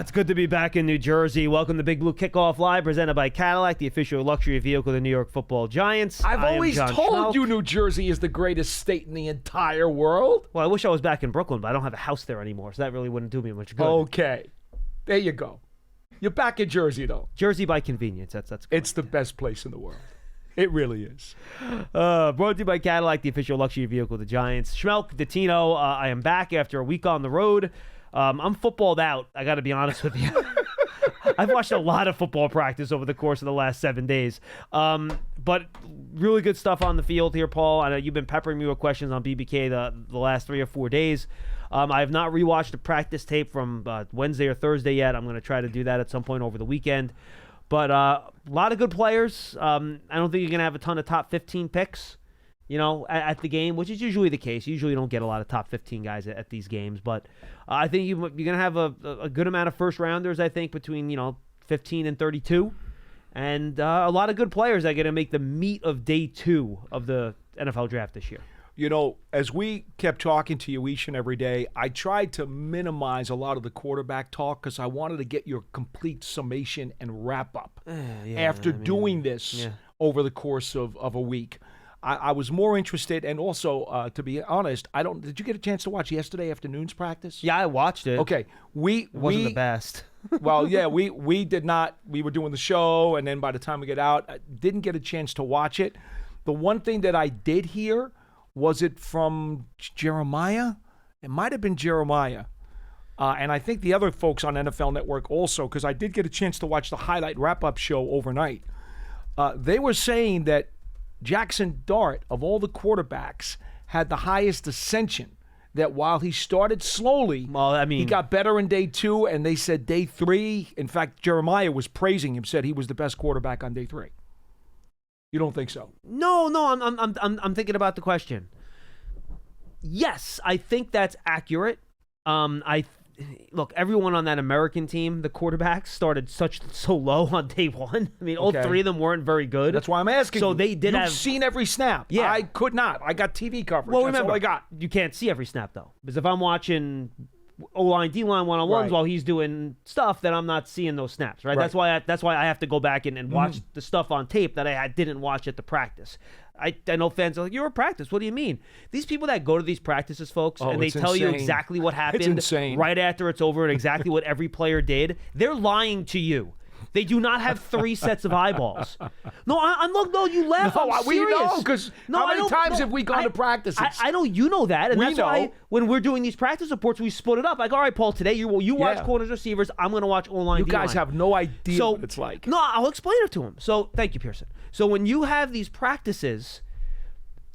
It's good to be back in New Jersey. Welcome to Big Blue Kickoff Live, presented by Cadillac, the official luxury vehicle of the New York Football Giants. I've always told you New Jersey is the greatest state in the entire world. Well, I wish I was back in Brooklyn, but I don't have a house there anymore, so that really wouldn't do me much good. Okay. There you go. You're back in Jersey, though. Jersey by convenience. That's correct. It's the best place in the world. It really is. Brought to you by Cadillac, the official luxury vehicle of the Giants. Schmeelk, Dottino, I am back after a week on the road. I'm footballed out, I got to be honest with you. I've watched a lot of football practice over the course of the last 7 days. But really good stuff on the field here, Paul. I know you've been peppering me with questions on BBK the last 3 or 4 days. I have not rewatched the practice tape from Wednesday or Thursday yet. I'm going to try to do that at some point over the weekend. But a lot of good players. I don't think you're going to have a ton of top 15 picks, at the game, which is usually the case. You usually don't get a lot of top 15 guys at these games. But I think you're going to have a good amount of first-rounders, I think, between, 15 and 32. And a lot of good players that are going to make the meat of day 2 of the NFL draft this year. As we kept talking to you each and every day, I tried to minimize a lot of the quarterback talk because I wanted to get your complete summation and wrap-up after doing this over the course of a week. I was more interested, and also, to be honest, did you get a chance to watch yesterday afternoon's practice? Yeah, I watched it. Okay. It wasn't the best. Well, yeah, we did not. We were doing the show, and then by the time we get out, I didn't get a chance to watch it. The one thing that I did hear, was it from Jeremiah? It might have been Jeremiah. And I think the other folks on NFL Network also, because I did get a chance to watch the highlight wrap-up show overnight. They were saying that Jackson Dart, of all the quarterbacks, had the highest ascension, that while he started slowly, he got better in day 2, and they said day 3. In fact, Jeremiah was praising him, said he was the best quarterback on day 3. You don't think so? No, I'm thinking about the question. Yes, I think that's accurate. Look, everyone on that American team, the quarterbacks, started so low on day 1. I mean, all 3 of them weren't very good. That's why I'm asking. So they did You've seen every snap. Yeah. I could not. I got TV coverage. Well, That's remember, all I got. You can't see every snap, though. Because if I'm watching O-line, D-line one-on-ones while he's doing stuff, then I'm not seeing those snaps, right? That's why I have to go back and watch the stuff on tape that I didn't watch at the practice. I know fans are like, you're at practice. What do you mean? These people that go to these practices, folks, and they tell you exactly what happened right after it's over and exactly what every player did, they're lying to you. They do not have 3 sets of eyeballs. No, no, you laugh. No, I'm serious. We know, because how many times have we gone to practices? I know you know that, and that's why when we're doing these practice reports, we split it up. Like, all right, Paul, today you watch corners, receivers. I'm going to watch O-line, You D-line. guys have no idea what it's like. No, I'll explain it to him. So, thank you, Pearson. So, when you have these practices,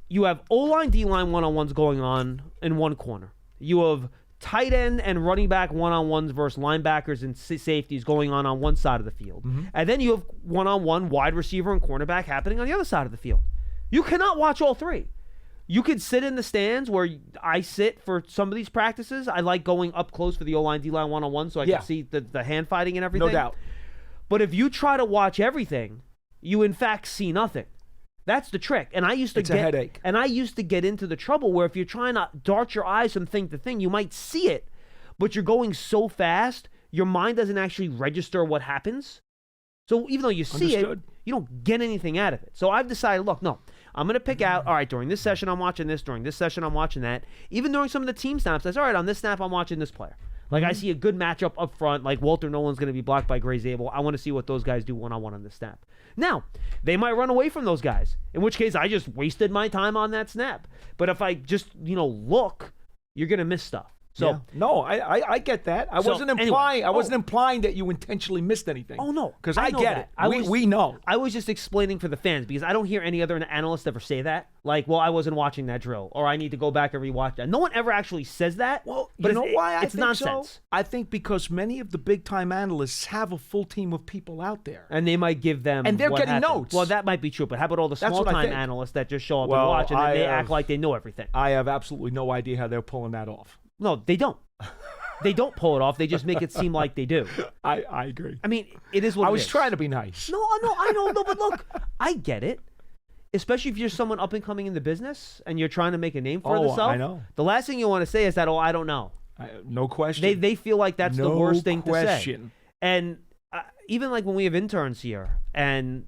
you have O-line, D-line one-on-ones going on in one corner. You have tight end and running back one-on-ones versus linebackers and safeties going on one side of the field. And then you have one-on-one wide receiver and cornerback happening on the other side of the field. You cannot watch all 3. You could sit in the stands where I sit for some of these practices. I like going up close for the O-line, D-line one-on-one so I can see the hand fighting and everything. No doubt. But if you try to watch everything, you in fact see nothing. That's the trick. And it's a headache. And I used to get into the trouble where if you're trying to dart your eyes from thing to thing, you might see it, but you're going so fast, your mind doesn't actually register what happens. So even though you see it, you don't get anything out of it. So I've decided, look, no, I'm going to pick out, all right, during this session I'm watching this, during this session I'm watching that. Even during some of the team snaps, I say, all right, on this snap I'm watching this player. Like I see a good matchup up front, like Walter Nolan's going to be blocked by Gray Zabel. I want to see what those guys do one-on-one on the snap. Now, they might run away from those guys, in which case I just wasted my time on that snap. But if I just, look, you're going to miss stuff. So no, I get that. I wasn't implying that you intentionally missed anything. Oh no, because I get it. We know. I was just explaining for the fans because I don't hear any other analyst ever say that. Like, well, I wasn't watching that drill, or I need to go back and rewatch that. No one ever actually says that. Well, but you know why I think nonsense. So? I think because many of the big time analysts have a full team of people out there, and they might give them and they're getting notes. Well, that might be true, but how about all the small time analysts that just show up and watch and then they act like they know everything? I have absolutely no idea how they're pulling that off. No, they don't. They don't pull it off. They just make it seem like they do. I agree. I mean, it is what it is. I was trying to be nice. No, I know. No, but look, I get it. Especially if you're someone up and coming in the business and you're trying to make a name for yourself. I know. The last thing you want to say is that, I don't know. No question. They feel like that's the worst thing to say. question. And even like when we have interns here, and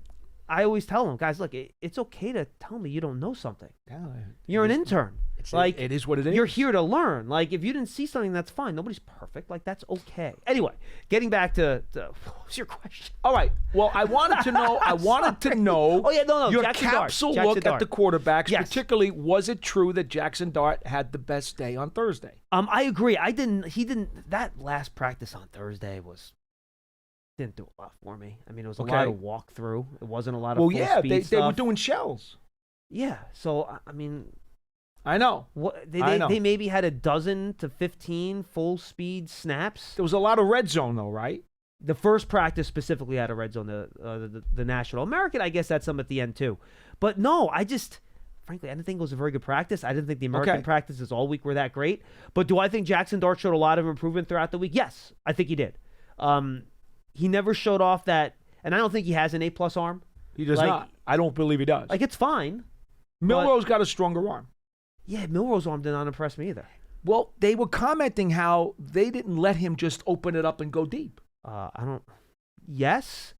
I always tell them, guys, look, it's okay to tell me you don't know something. Yeah, You're an intern. Like, it is what it is. You're here to learn. Like, if you didn't see something, that's fine. Nobody's perfect. Like, that's okay. Anyway, getting back to what was your question? All right. Well, I wanted to know. Oh yeah, no. Your Jackson capsule Dart. look at the quarterbacks. Yes. Particularly, was it true that Jackson Dart had the best day on Thursday? I agree. He didn't. That last practice on Thursday didn't do a lot for me. I mean, it was a lot of walkthrough. It wasn't a lot of full speed they were doing shells. Yeah. So I mean. I know. They maybe had a dozen to 15 full speed snaps. There was a lot of red zone though, right? The first practice specifically had a red zone. The National American, I guess that's some at the end too. But no, frankly, I didn't think it was a very good practice. I didn't think the American practices all week were that great. But do I think Jackson Dart showed a lot of improvement throughout the week? Yes, I think he did. He never showed off that, and I don't think he has an A+ arm. He does not. I don't believe he does. Like, it's fine. Milroe's got a stronger arm. Yeah, Milroe's arm did not impress me either. Well, they were commenting how they didn't let him just open it up and go deep. Yes,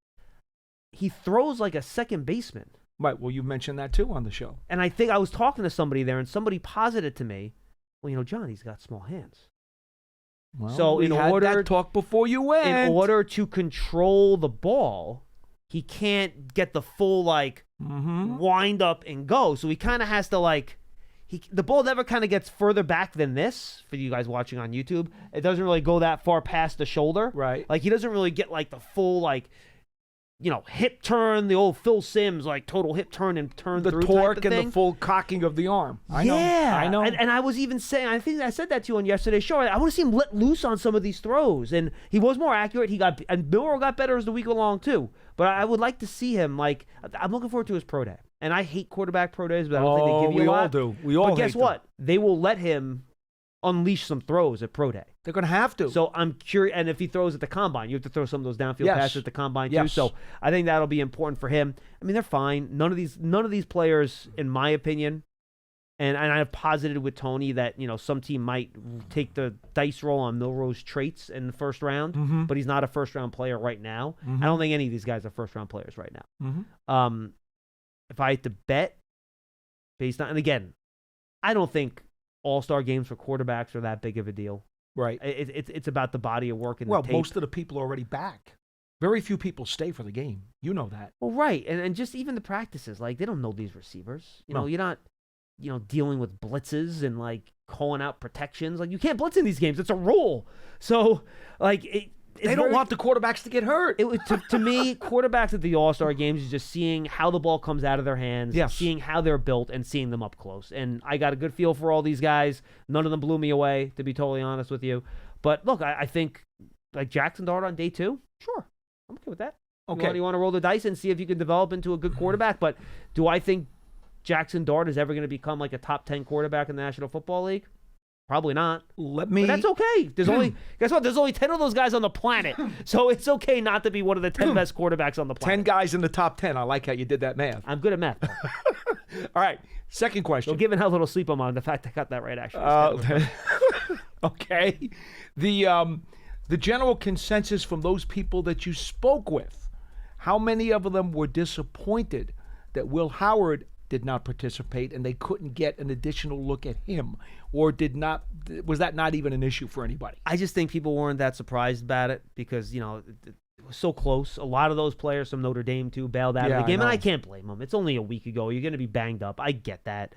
he throws like a second baseman. Right. Well, you mentioned that too on the show. And I think I was talking to somebody there, and somebody posited to me, well, John, he's got small hands. Well, so we had that talk before you went. In order to control the ball, he can't get the full wind up and go. So he kind of has to the ball never kind of gets further back than this for you guys watching on YouTube. It doesn't really go that far past the shoulder. Right. Like, he doesn't really get the full hip turn, the old Phil Simms total hip turn and turn the through torque type of and thing. the full cocking of the arm. I know. And I was even saying, I think I said that to you on yesterday's show. I want to see him let loose on some of these throws, and he was more accurate. And Milroe got better as the week along too. But I would like to see him. I'm looking forward to his pro day. And I hate quarterback pro days, but I don't think they give you a lot. We all do. We all. But guess what? They will let him unleash some throws at pro day. They're going to have to. So I'm curious. And if he throws at the combine, you have to throw some of those downfield passes at the combine too. So I think that'll be important for him. I mean, they're fine. None of these players, in my opinion, and I have posited with Tony that some team might take the dice roll on Milroe's traits in the first round, but he's not a first round player right now. I don't think any of these guys are first round players right now. If I had to bet based on, and again, I don't think all-star games for quarterbacks are that big of a deal. Right. It's about the body of work and the tape. Most of the people are already back. Very few people stay for the game. You know that. Well, right. And just even the practices, they don't know these receivers. You know, you're not, dealing with blitzes and calling out protections. You can't blitz in these games. It's a rule. So they don't want the quarterbacks to get hurt. To me, quarterbacks at the All-Star games is just seeing how the ball comes out of their hands, seeing how they're built, and seeing them up close. And I got a good feel for all these guys. None of them blew me away, to be totally honest with you. But look, I think Jackson Dart on day 2, sure, I'm okay with that. Okay. You want to roll the dice and see if you can develop into a good quarterback. But do I think Jackson Dart is ever going to become a top 10 quarterback in the National Football League? Probably not. But that's okay. Guess what? There's only 10 of those guys on the planet. So it's okay not to be one of the 10 best quarterbacks on the planet. 10 guys in the top 10. I like how you did that math. I'm good at math. All right. Second question. So given how little sleep I'm on, the fact I got that right actually. Okay. The general consensus from those people that you spoke with, how many of them were disappointed that Will Howard did not participate and they couldn't get an additional look at him? Or was that not even an issue for anybody? I just think people weren't that surprised about it because, it was so close. A lot of those players from Notre Dame, too, bailed out of the game, and I can't blame them. It's only a week ago. You're going to be banged up. I get that.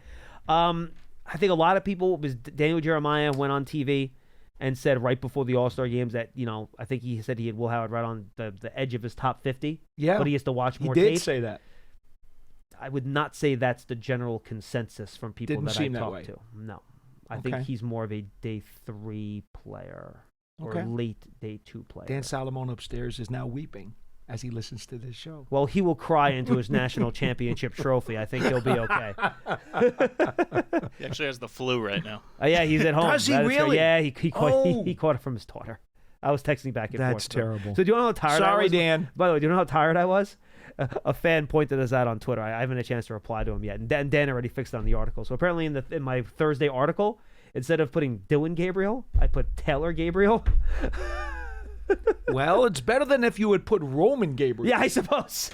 I think a lot of people, Daniel Jeremiah went on TV and said right before the All-Star games that, I think he said he had Will Howard right on the edge of his top 50. Yeah. But he has to watch more tape. He did say that. I would not say that's the general consensus from people Didn't that seem I that talked way. to. No. I think he's more of a day 3 player or late day 2 player. Dan Salomon upstairs is now weeping as he listens to this show. Well, he will cry into his national championship trophy. I think he'll be okay. He actually has the flu right now. Yeah, he's at home. Does he really? Yeah, he caught it from his daughter. I was texting back and forth. That's terrible. So do you know how tired I was? Sorry, Dan. By the way, do you know how tired I was? A fan pointed us out on Twitter. I haven't had a chance to reply to him yet. And Dan already fixed it on the article. So apparently in my Thursday article, instead of putting Dylan Gabriel, I put Taylor Gabriel. Well, it's better than if you had put Roman Gabriel. Yeah, I suppose.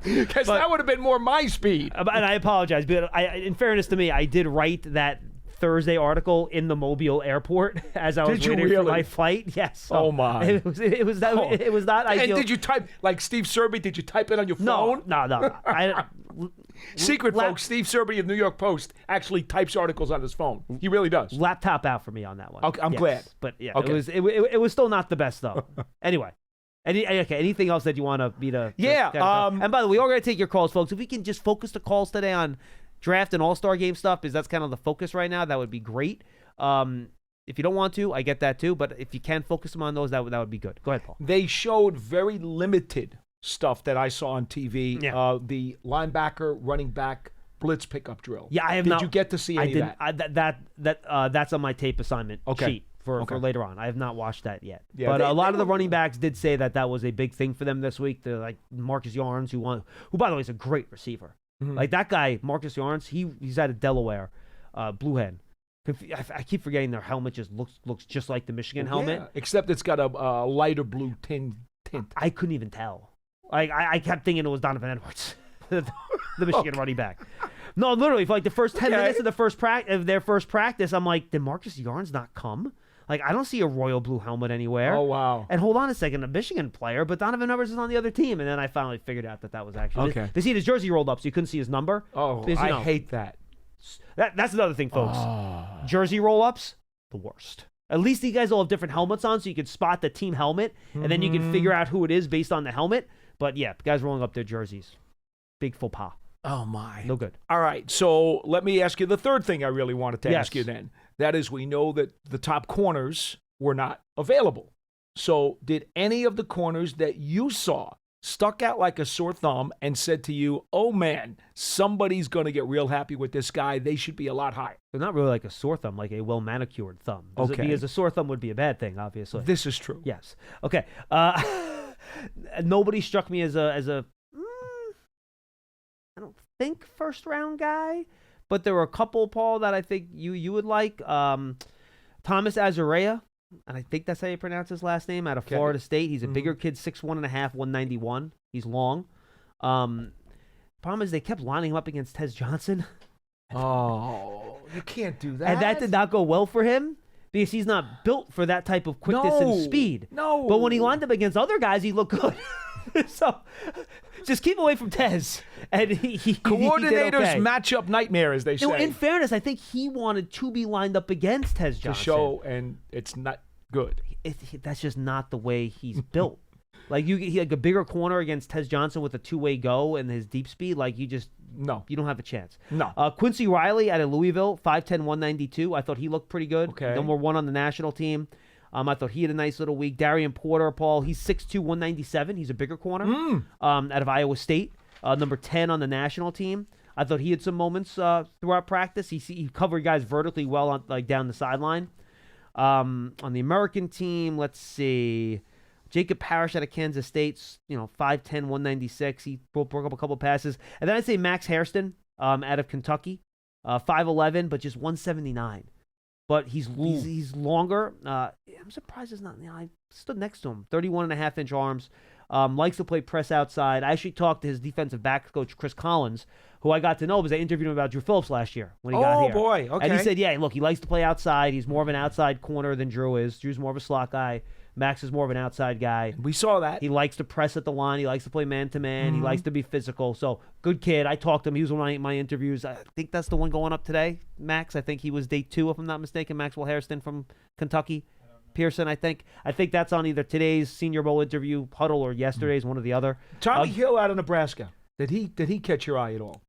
Because that would have been more my speed. And I apologize, but in fairness to me, I did write that Thursday article in the Mobile airport as I was waiting for my flight. Yes. So oh my! It was not ideal. And did you type like Steve Serby? Did you type it on your phone? No. Secret, folks. Steve Serby of New York Post actually types articles on his phone. He really does. Laptop out for me on that one. Okay, I'm glad. But yeah, okay. it was still not the best though. Anyway. Anything else that you want me to? Yeah. And by the way, we're going to take your calls, folks. If we can just focus the calls today on draft and all-star game stuff, because that's kind of the focus right now, that would be great. If you don't want to, I get that too. But if you can focus them on those, that would be good. Go ahead, Paul. They showed very limited stuff that I saw on TV. Yeah. The linebacker, running back, blitz pickup drill. Yeah, I have Did not. you get to see any of that? That's on my tape assignment sheet for later on. I have not watched that yet. Yeah, but a lot of the running backs did say that was a big thing for them this week. They're like Marcus Yarns, who by the way is a great receiver. Mm-hmm. Like that guy, Marcus Yarns, he's out of Delaware, Blue Hen. I keep forgetting their helmet just looks just like the Michigan helmet. Yeah, except it's got a lighter blue tint. I couldn't even tell. I kept thinking it was Donovan Edwards, the Michigan running back. No, literally, for like the first 10 minutes of their first practice, I'm like, did Marcus Yarns not come? Like, I don't see a royal blue helmet anywhere. Oh, wow. And hold on a second, a Michigan player, but Donovan Edwards is on the other team. And then I finally figured out that was actually... Okay. They see his jersey rolled up, so you couldn't see his number. Oh, I hate that. That's another thing, folks. Jersey roll-ups, the worst. At least these guys all have different helmets on, so you can spot the team helmet, and then you can figure out who it is based on the helmet. But yeah, guys rolling up their jerseys. Big faux pas. Oh, my. No good. All right, so let me ask you the third thing I really wanted to ask you then. That is, we know that the top corners were not available. So did any of the corners that you saw stuck out like a sore thumb and said to you, oh, man, somebody's going to get real happy with this guy. They should be a lot higher. They're not really like a sore thumb, like a well-manicured thumb. Okay. Because a sore thumb would be a bad thing, obviously. This is true. Yes. Okay. Nobody struck me as a I don't think first-round guy, but there were a couple, Paul, that I think you would like. Thomas Azaria, and I think that's how you pronounce his last name, out of Florida State. He's a bigger kid, 6'1.5", 191. He's long. Problem is they kept lining him up against Tez Johnson. Oh, you can't do that. And that did not go well for him because he's not built for that type of quickness and speed. No. But when he lined up against other guys, he looked good. So just keep away from Tez. And he coordinators matchup nightmare, as they say. No, in fairness, I think he wanted to be lined up against Tez Johnson. To show, and it's not good. That's just not the way he's built. Like like a bigger corner against Tez Johnson with a two-way go and his deep speed, like you don't have a chance. No. Quincy Riley out of Louisville, 5'10", 192. I thought he looked pretty good. Okay. Number one on the national team. I thought he had a nice little week. Darian Porter, Paul, he's 6'2", 197. He's a bigger corner out of Iowa State. Number 10 on the national team. I thought he had some moments throughout practice. He covered guys vertically well down the sideline. On the American team, let's see. Jacob Parrish out of Kansas State, 5'10", 196. He broke up a couple passes. And then I'd say Max Hairston out of Kentucky, 5'11", but just 179. But he's longer. I'm surprised it's not. I stood next to him. 31.5-inch arms. Likes to play press outside. I actually talked to his defensive back coach, Chris Collins, who I got to know because I interviewed him about Drew Phillips last year when he got here. Oh, boy. Okay. And he said, yeah, look, he likes to play outside. He's more of an outside corner than Drew is. Drew's more of a slot guy. Max is more of an outside guy. We saw that. He likes to press at the line. He likes to play man-to-man. He likes to be physical. So, good kid. I talked to him. He was one of my interviews. I think that's the one going up today, Max. I think he was day 2, if I'm not mistaken. Maxwell Hairston from Kentucky. Pearson, I think. I think that's on either today's Senior Bowl interview huddle or yesterday's, one or the other. Tommy Hill out of Nebraska. Did he catch your eye at all?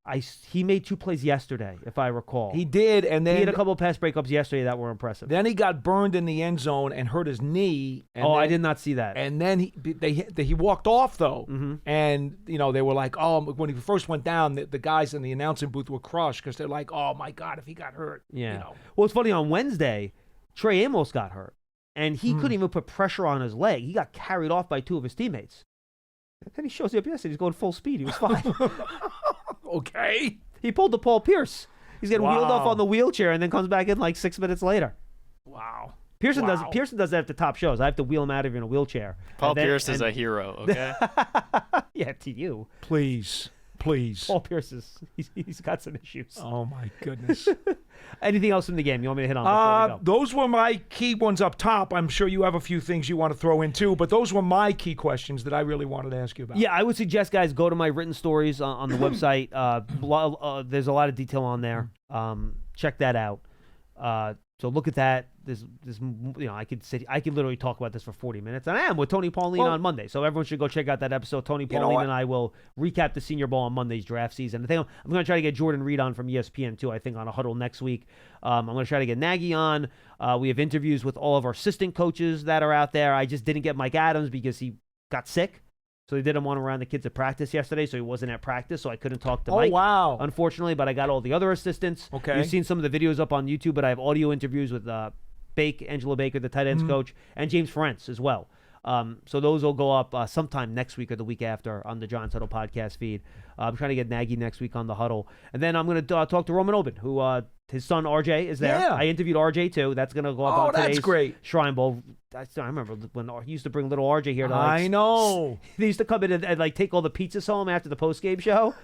He made 2 plays yesterday, if I recall. He did, and then he had a couple of pass breakups yesterday that were impressive. Then he got burned in the end zone and hurt his knee. And I did not see that. And then he walked off though, and they were like, oh, when he first went down, the guys in the announcing booth were crushed because they're like, oh my God, if he got hurt. Yeah. Well, it's funny, on Wednesday, Trey Amos got hurt, and he couldn't even put pressure on his leg. He got carried off by 2 of his teammates. And then he shows up yesterday. He's going full speed. He was fine. Okay. He pulled the Paul Pierce. He's getting wheeled off on the wheelchair and then comes back in like 6 minutes later. Wow. Pearson does that at the top shows. I have to wheel him out of here in a wheelchair. Paul Pierce is a hero, okay? Yeah, to you. Please. Paul Pierce he's got some issues. Oh my goodness. Anything else from the game you want me to hit on before we go? Those were my key ones up top. I'm sure you have a few things you want to throw in too, but those were my key questions that I really wanted to ask you about. Yeah, I would suggest guys go to my written stories on the website. There's a lot of detail on there. Check that out. So look at that. This I could literally talk about this for 40 minutes. And I am with Tony Pauline on Monday. So everyone should go check out that episode. Tony Pauline and I will recap the Senior Bowl on Monday's draft season. I think I'm going to try to get Jordan Reed on from ESPN too. I think on a huddle next week. I'm going to try to get Nagy on. We have interviews with all of our assistant coaches that are out there. I just didn't get Mike Adams because he got sick. So they didn't want to around the kids at practice yesterday, so he wasn't at practice, so I couldn't talk to Mike. Oh, wow. Unfortunately, but I got all the other assistants. Okay. You've seen some of the videos up on YouTube, but I have audio interviews with Angela Baker, the tight ends coach, and James Ferentz as well. So those will go up sometime next week or the week after on the John's Huddle podcast feed. I'm trying to get Nagy next week on the Huddle. And then I'm going to talk to Roman Oben, who his son RJ is there. Yeah. I interviewed RJ too. That's going to go up on today's great. Shrine Bowl. I remember when he used to bring little RJ here. I know. They used to come in and like take all the pizzas home after the post-game show.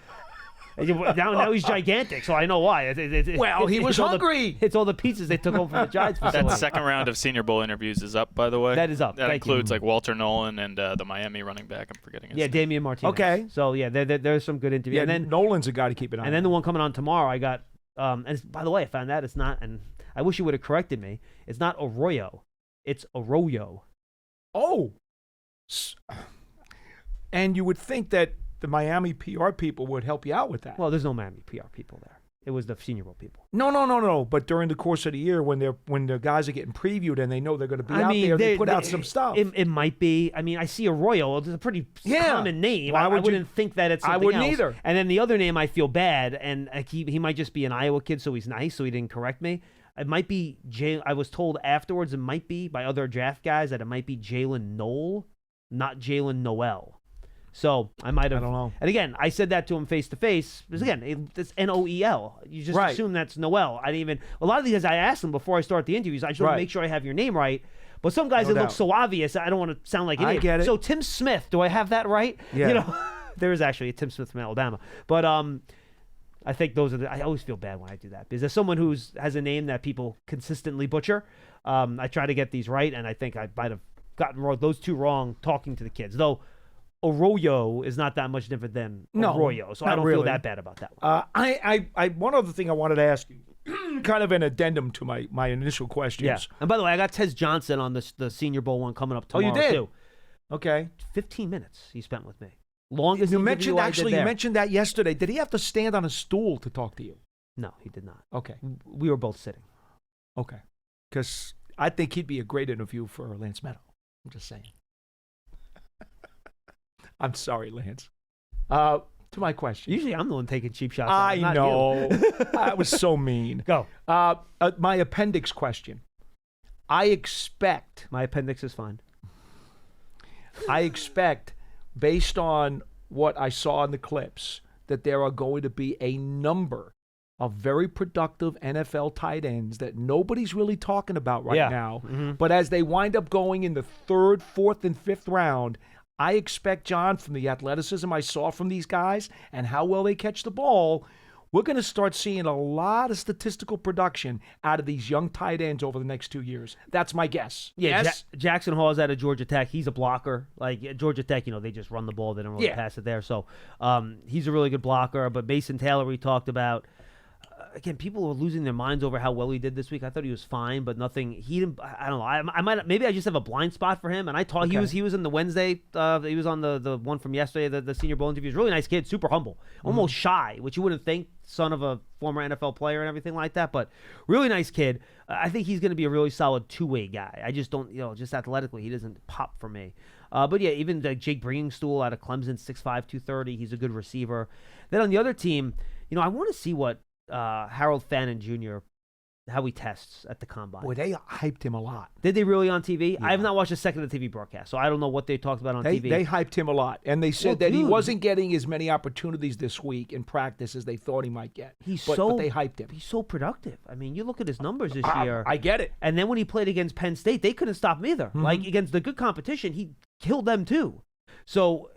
Now he's gigantic, so I know why. He was hungry. It's all the pizzas they took home from the Giants facility. That second round of Senior Bowl interviews is up, by the way. That is up. That Thank includes you. like Walter Nolan and the Miami running back. I'm forgetting his name. Damian Martinez. Okay. So there's some good interviews. Yeah, and then Nolan's a guy to keep an eye on. And then the one coming on tomorrow, I got. And by the way, I found out it's not. And I wish you would have corrected me. It's not Arroyo. It's Arroyo. Oh. And you would think that the Miami PR people would help you out with that. Well, there's no Miami PR people there. It was the Senior Bowl people. No. But during the course of the year, when the guys are getting previewed and they know they're going to be out there, they put out some stuff. It might be. I mean, I see Arroyo. It's a pretty common name. Why would I wouldn't think that it's something I wouldn't else. either. And then the other name, I feel bad, and he might just be an Iowa kid, so he's nice, so he didn't correct me. It might be I was told afterwards it might be by other draft guys that it might be Jalen Noel, not Jalen Noel. So I might have. I don't know. And again, I said that to him face to face because again, it's Noel. You just assume that's Noel. I didn't even. A lot of these guys, I asked them before I start the interviews. I just want to make sure I have your name right. But some guys, it looks so obvious. I don't want to sound like an idiot. I get it. So Tim Smith, do I have that right? Yeah. There is actually a Tim Smith from Alabama, but I think those are. I always feel bad when I do that because as someone who has a name that people consistently butcher, I try to get these right, and I think I might have gotten those two wrong talking to the kids, though. Arroyo is not that much different than Arroyo, so I don't feel that bad about that one. One other thing I wanted to ask you, kind of an addendum to my initial questions. Yeah. And by the way, I got Tez Johnson on the Senior Bowl one coming up tomorrow. Oh, you did? Too. Okay. 15 minutes he spent with me. Longest you interview mentioned I you mentioned that yesterday. Did he have to stand on a stool to talk to you? No, he did not. Okay. We were both sitting. Okay. Because I think he'd be a great interview for Lance Meadow. I'm just saying. I'm sorry, Lance. To my question. Usually I'm the one taking cheap shots. I know. That was so mean. Go. My appendix question. I expect. My appendix is fine. I expect, based on what I saw in the clips, that there are going to be a number of very productive NFL tight ends that nobody's really talking about right now. Mm-hmm. But as they wind up going in the third, fourth, and fifth round, I expect, John, from the athleticism I saw from these guys and how well they catch the ball, we're going to start seeing a lot of statistical production out of these young tight ends over the next 2 years. That's my guess. Yeah, yes? Jackson Hall's out of Georgia Tech. He's a blocker. Like Georgia Tech, they just run the ball. They don't really pass it there. So he's a really good blocker. But Mason Taylor, we talked about. Again, people were losing their minds over how well he did this week. I thought he was fine, but nothing. He didn't. I don't know. Maybe I just have a blind spot for him. And I thought he was in the Wednesday. He was on the one from yesterday, the Senior Bowl interview. He's a really nice kid, super humble, almost shy, which you wouldn't think, son of a former NFL player and everything like that. But really nice kid. I think he's going to be a really solid two-way guy. I just don't, just athletically, he doesn't pop for me. But yeah, even Jake Bringingstool out of Clemson, 6'5", 230. He's a good receiver. Then on the other team, I want to see what Harold Fannin Jr. how he tests at the combine. Boy, they hyped him a lot. Did they really on TV? Yeah. I have not watched a second of the TV broadcast, so I don't know what they talked about on TV. They hyped him a lot, and they said Well, that he dude. wasn't getting as many opportunities this week in practice as they thought he might get. But they hyped him. He's so productive. I mean, you look at his numbers this year. I get it. And then when he played against Penn State, they couldn't stop him either. Like, against the good competition, he killed them too. So,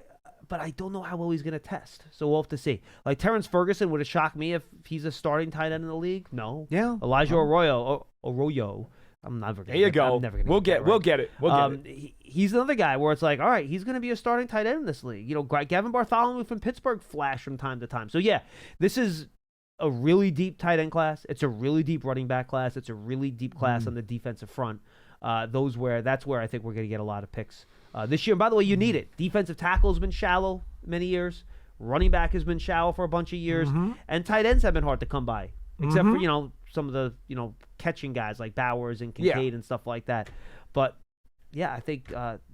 but I don't know how well he's going to test. So we'll have to see. Like, Terrence Ferguson, would it shock me if he's a starting tight end in the league? No. Yeah. Elijah Arroyo. I'm never going to There you go. I'm never gonna We'll get get it. We'll get it. He's another guy where it's like, all right, he's going to be a starting tight end in this league. You know, Gavin Bartholomew from Pittsburgh flashed from time to time. So, yeah, this is a really deep tight end class. It's a really deep running back class. It's a really deep class on the defensive front. That's where I think we're going to get a lot of picks this year. And by the way, you need it. Defensive tackle has been shallow many years. Running back has been shallow for a bunch of years. And tight ends have been hard to come by, except for, some of the, catching guys like Bowers and Kincaid and stuff like that. But, yeah, I think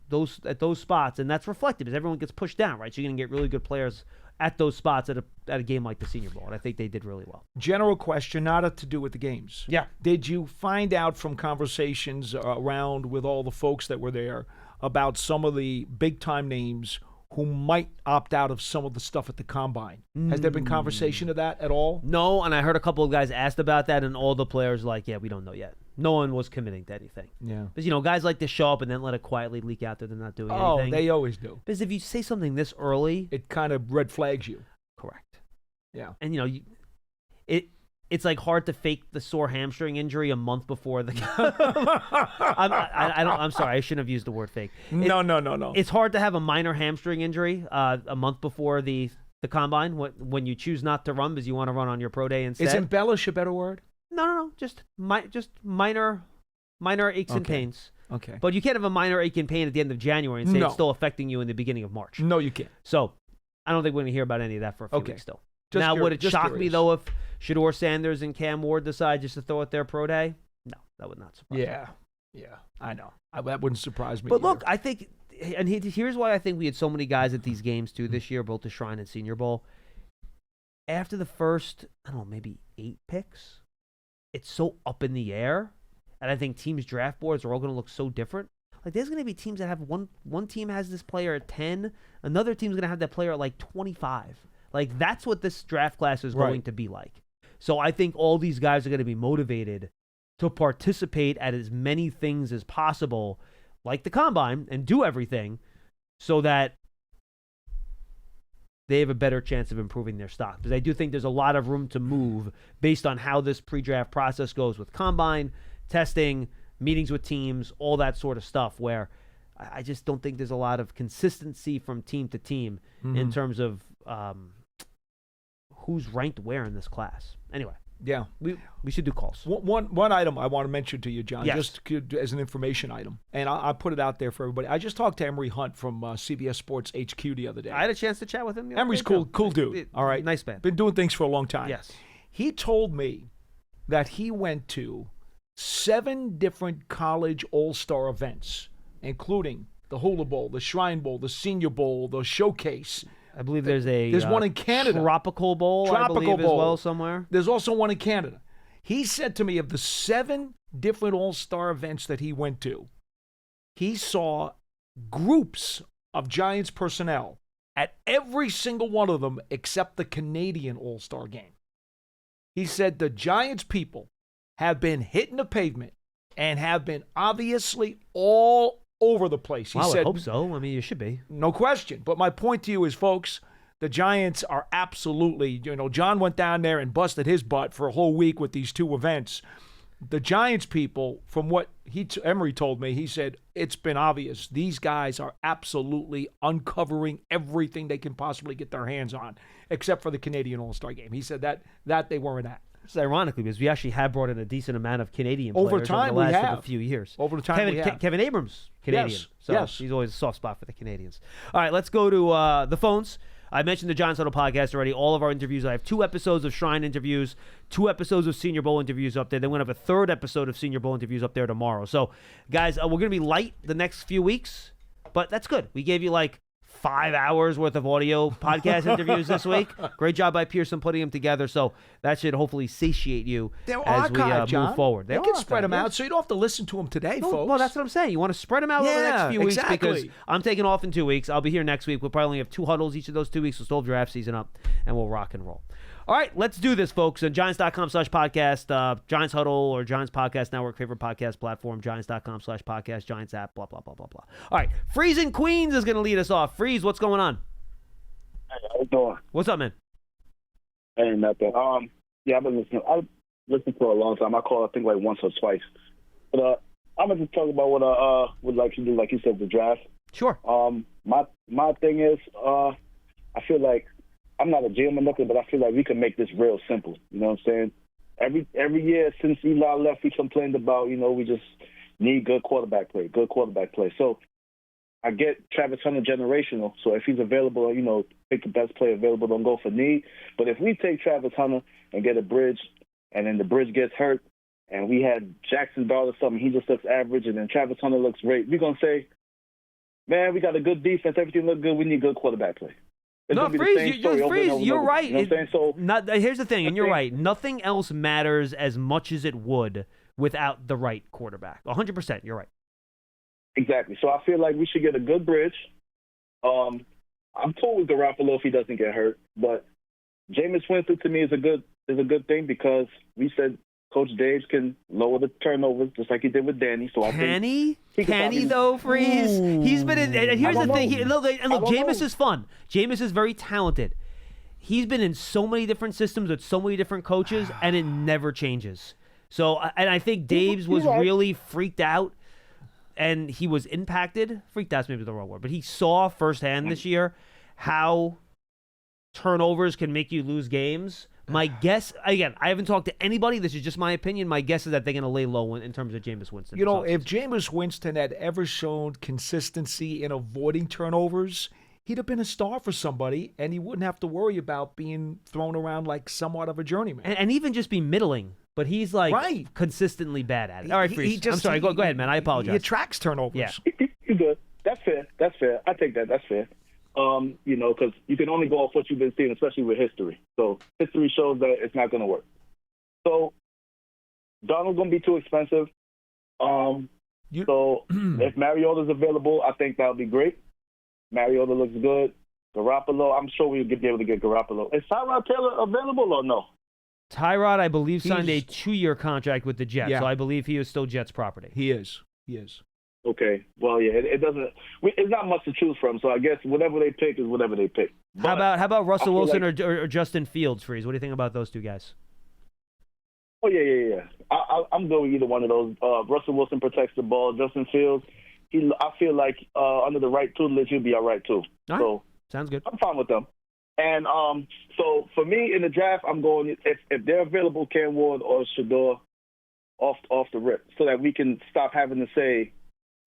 those spots, and that's reflective as everyone gets pushed down, right? So you're going to get really good players at those spots at a game like the Senior Bowl, and I think they did really well. General question, not to do with the games. Yeah. Did you find out from conversations around with all the folks that were there about some of the big-time names who might opt out of some of the stuff at the Combine? Has there been conversation of that at all? No, and I heard a couple of guys asked about that, and all the players like, yeah, we don't know yet. No one was committing to anything. Yeah. Because, guys like to show up and then let it quietly leak out that they're not doing anything. Oh, they always do. Because if you say something this early... It kind of red flags you. Correct. Yeah. And, it's like hard to fake the sore hamstring injury a month before the... I'm sorry, I shouldn't have used the word fake. No. It's hard to have a minor hamstring injury a month before the Combine when you choose not to run because you want to run on your pro day instead. Is embellish a better word? No. Just minor aches and pains. Okay. But you can't have a minor ache and pain at the end of January and say it's still affecting you in the beginning of March. No, you can't. So I don't think we're going to hear about any of that for a few weeks still. Would it shock me, curious. though, if Shedeur Sanders and Cam Ward decide just to throw it their pro day? No, that would not surprise me. Yeah, I know. That wouldn't surprise me But either. look, I think, and here's why I think we had so many guys at these games, too, this year, both the Shrine and Senior Bowl. After the first, maybe 8 picks, it's so up in the air, and I think teams' draft boards are all going to look so different. Like, there's going to be teams that have one team has this player at 10, another team's going to have that player at, like, 25. Like, that's what this draft class is going to be like. So I think all these guys are going to be motivated to participate at as many things as possible, like the Combine, and do everything so that they have a better chance of improving their stock. Because I do think there's a lot of room to move based on how this pre-draft process goes with Combine, testing, meetings with teams, all that sort of stuff, where I just don't think there's a lot of consistency from team to team in terms of who's ranked where in this class. Anyway, yeah, we should do calls. One item I want to mention to you, John, Yes. just as an information item, and I'll put it out there for everybody. I just talked to Emery Hunt from CBS Sports HQ the other day. I had a chance to chat with him. the other Emery's day, too. cool dude. All right, Nice man. Been doing things for a long time. Yes. He told me that he went to 7 different college all-star events, including the Hula Bowl, the Shrine Bowl, the Senior Bowl, the Showcase. I believe there's one in Canada. Tropical Bowl, I believe, as well somewhere. There's also one in Canada. He said to me, of the 7 different all-star events that he went to, he saw groups of Giants personnel at every single one of them except the Canadian all-star game. He said the Giants people have been hitting the pavement and have been obviously all over the place. He Well, said, I hope so. I mean, you should be. no question. But my point to you is, folks, the Giants are absolutely, John went down there and busted his butt for a whole week with these 2 events. The Giants people, from what Emery told me, he said, it's been obvious. These guys are absolutely uncovering everything they can possibly get their hands on, except for the Canadian All-Star game. He said that they weren't at. It's ironically because we actually have brought in a decent amount of Canadian Over players time, over the we last have. few years. Over the time we have. Kevin Abrams, Canadian. Yes, So yes. he's always a soft spot for the Canadians. All right, let's go to the phones. I mentioned the Giants Huddle podcast already. All of our interviews. I have 2 episodes of Shrine interviews, 2 episodes of Senior Bowl interviews up there. Then we're going to have a 3rd episode of Senior Bowl interviews up there tomorrow. So, guys, we're going to be light the next few weeks, but that's good. We gave you like 5 hours worth of audio podcast interviews this week. Great job by Pearson putting them together. So that should hopefully satiate you They're as we archived, John. move forward. They can spread them out, so you don't have to listen to them today, folks. Well, that's what I'm saying. You want to spread them out over the next few weeks because exactly. I'm taking off in 2 weeks. I'll be here next week. We'll probably only have 2 huddles each of those 2 weeks. We'll still have draft season up, and we'll rock and roll. All right, let's do this, folks. On Giants.com/podcast, Giants Huddle or Giants Podcast Network, favorite podcast platform, Giants.com/podcast, Giants app, blah, blah, blah, blah, blah. All right, Freeze in Queens is going to lead us off. Freeze, what's going on? Hey, how you doing? What's up, man? Hey, nothing. Yeah, I've been listening. I've listened for a long time. I called, I think, like once or twice. But I'm going to talk about what I would like to do, like you said, the draft. Sure. My thing is, I feel like I'm not a GM or nothing, but I feel like we can make this real simple. You know what I'm saying? Every year since Eli left, we complained about, we just need good quarterback play. So I get Travis Hunter generational. So if he's available, pick the best player available. Don't go for need. But if we take Travis Hunter and get a bridge, and then the bridge gets hurt, and we had Jackson Dart or something, he just looks average, and then Travis Hunter looks great, we're going to say, man, we got a good defense. Everything look good. We need good quarterback play. No, Freeze, you're right. You know what I'm saying? So here's the thing, and you're right. Nothing else matters as much as it would without the right quarterback. 100%, you're right. Exactly. So I feel like we should get a good bridge. I'm cool with Garoppolo if he doesn't get hurt, but Jameis Winston to me is a good thing because we said Coach Daves can lower the turnovers just like he did with Danny. So Can he though, Freeze? Ooh. He's been in. And here's the thing. Look, Jameis know. is fun. Jameis is very talented. He's been in so many different systems with so many different coaches, and it never changes. So, and I think Daves was really freaked out, and he was impacted. Freaked out's maybe the wrong word, but he saw firsthand this year how turnovers can make you lose games. My guess, again, I haven't talked to anybody. This is just my opinion. My guess is that they're going to lay low in terms of Jameis Winston. If Jameis Winston had ever shown consistency in avoiding turnovers, he'd have been a star for somebody, and he wouldn't have to worry about being thrown around like somewhat of a journeyman. And even just be middling. But he's consistently bad at it. All right, Freeze. I'm sorry. Go ahead, man. I apologize. He attracts turnovers. Yeah. You're good. That's fair. I take that. That's fair. Because you can only go off what you've been seeing, especially with history. So history shows that it's not going to work. So Donald's going to be too expensive. So if Mariota's available, I think that would be great. Mariota looks good. Garoppolo, I'm sure we'll be able to get Garoppolo. Is Tyrod Taylor available or no? Tyrod, I believe, signed a 2-year contract with the Jets, so I believe he is still Jets property. He is. Okay. Well, yeah, it doesn't. It's not much to choose from. So I guess whatever they pick is whatever they pick. But how about Russell Wilson or Justin Fields, Freeze? What do you think about those two guys? Oh yeah. I'm good with either one of those. Russell Wilson protects the ball. Justin Fields, I feel like under the right tutelage, he'll be all right too. All right. So sounds good. I'm fine with them. And so for me in the draft, I'm going if they're available, Cam Ward or Shador off the rip, so that we can stop having to say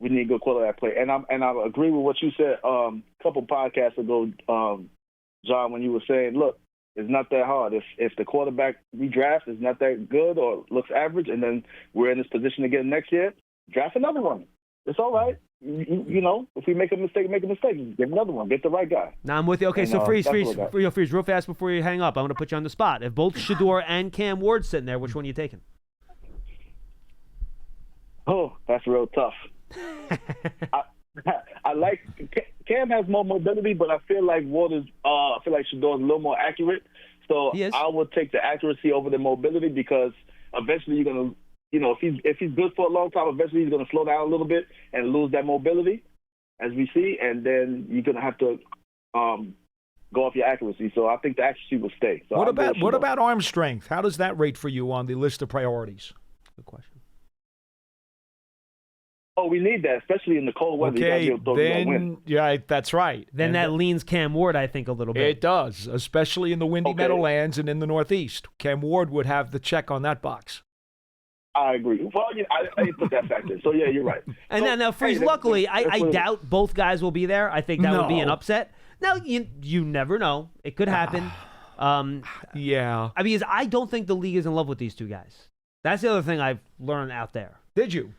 we need good quarterback play. And I agree with what you said a couple podcasts ago, John, when you were saying, look, it's not that hard. If the quarterback we draft is not that good or looks average, and then we're in this position again next year, draft another one. It's all right. If we make a mistake, get another one. Get the right guy. Now I'm with you. Okay, so Freeze, real fast before you hang up, I'm going to put you on the spot. If both Shador and Cam Ward sitting there, which one are you taking? Oh, that's real tough. I like Cam has more mobility, but I feel like Shador's a little more accurate. So I would take the accuracy over the mobility because eventually you're gonna, if he's good for a long time, eventually he's gonna slow down a little bit and lose that mobility, as we see, and then you're gonna have to go off your accuracy. So I think the accuracy will stay. So what about arm strength? How does that rate for you on the list of priorities? Good question. Oh, we need that, especially in the cold weather. Okay, that's right. Then that leans Cam Ward, I think, a little bit. It does, especially in the windy Meadowlands and in the Northeast. Cam Ward would have the check on that box. I agree. Well, I didn't put that factor. So, yeah, you're right. And so, now, Freeze, luckily, I doubt both guys will be there. I think that would be an upset. Now, you never know. It could happen. Yeah. I mean, I don't think the league is in love with these two guys. That's the other thing I've learned out there. Did you?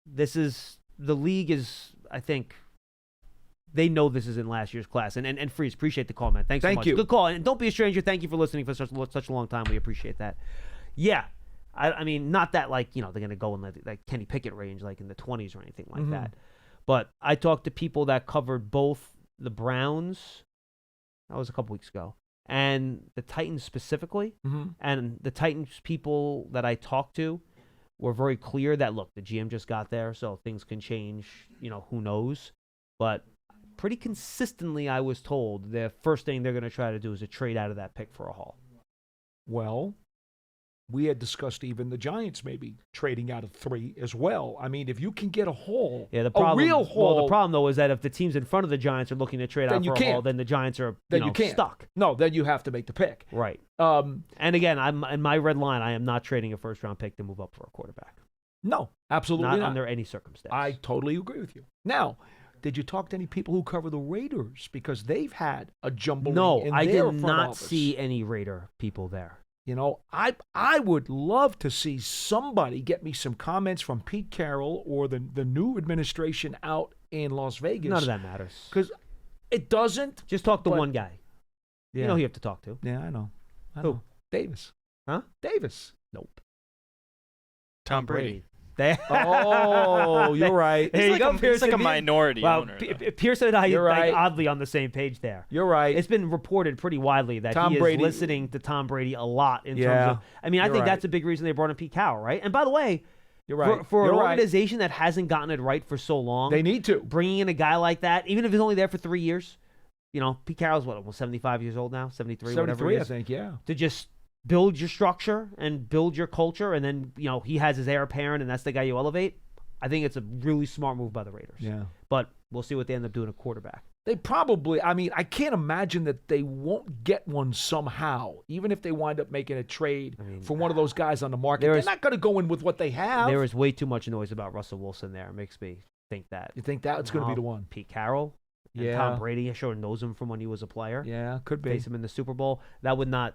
The league is, I think, they know this is in last year's class. And Freeze, appreciate the call, man. Thanks so Thank much. you. Good call. And don't be a stranger. Thank you for listening for such a long time. We appreciate that. Yeah. I mean, not that like, they're going to go in like Kenny Pickett range, like in the 20s or anything like that. But I talked to people that covered both the Browns, that was a couple weeks ago, and the Titans specifically. And the Titans people that I talked to were very clear that, look, the GM just got there, so things can change, who knows. But pretty consistently, I was told the first thing they're going to try to do is to trade out of that pick for a haul. Well, we had discussed even the Giants maybe trading out of 3 as well. I mean, if you can get a haul, the problem, a real haul. Well, the problem, though, is that if the teams in front of the Giants are looking to trade out for a haul, then the Giants are stuck. No, then you have to make the pick. Right. And again, I'm in my red line, I am not trading a first-round pick to move up for a quarterback. No, absolutely not. Under any circumstance. I totally agree with you. Now, did you talk to any people who cover the Raiders? Because they've had a jumble. No, in I their did front not office. see any Raider people there. I would love to see somebody get me some comments from Pete Carroll or the new administration out in Las Vegas. None of that matters. Because it doesn't. Just talk to one guy. Yeah. You know who you have to talk to. Yeah, I know. Who? Davis. Huh? Davis. Nope. Tom Brady. Oh, you're right. There you go, He's Pearson. like a minority Well, owner. Pearson and I You're right. oddly on the same page there. You're right. It's been reported pretty widely that Tom he is Brady- listening to Tom Brady a lot in terms of. I mean, I You're think right. that's a big reason they brought in Pete Carroll, right? And by the way, You're right. For You're an right. organization that hasn't gotten it right for so long, They need to. bringing in a guy like that, even if he's only there for 3 years. Pete Carroll's almost 75 years old now, 73, whatever it is. I think, yeah. To just build your structure and build your culture, and then he has his heir apparent, and that's the guy you elevate. I think it's a really smart move by the Raiders. Yeah. But we'll see what they end up doing at quarterback. They probably, I can't imagine that they won't get one somehow, even if they wind up making a trade for one of those guys on the market. They're not going to go in with what they have. There is way too much noise about Russell Wilson there. It makes me think that. You think that's going to be the one? Pete Carroll and Tom Brady, I sure knows him from when he was a player. Yeah, could be. Face him in the Super Bowl. That would not.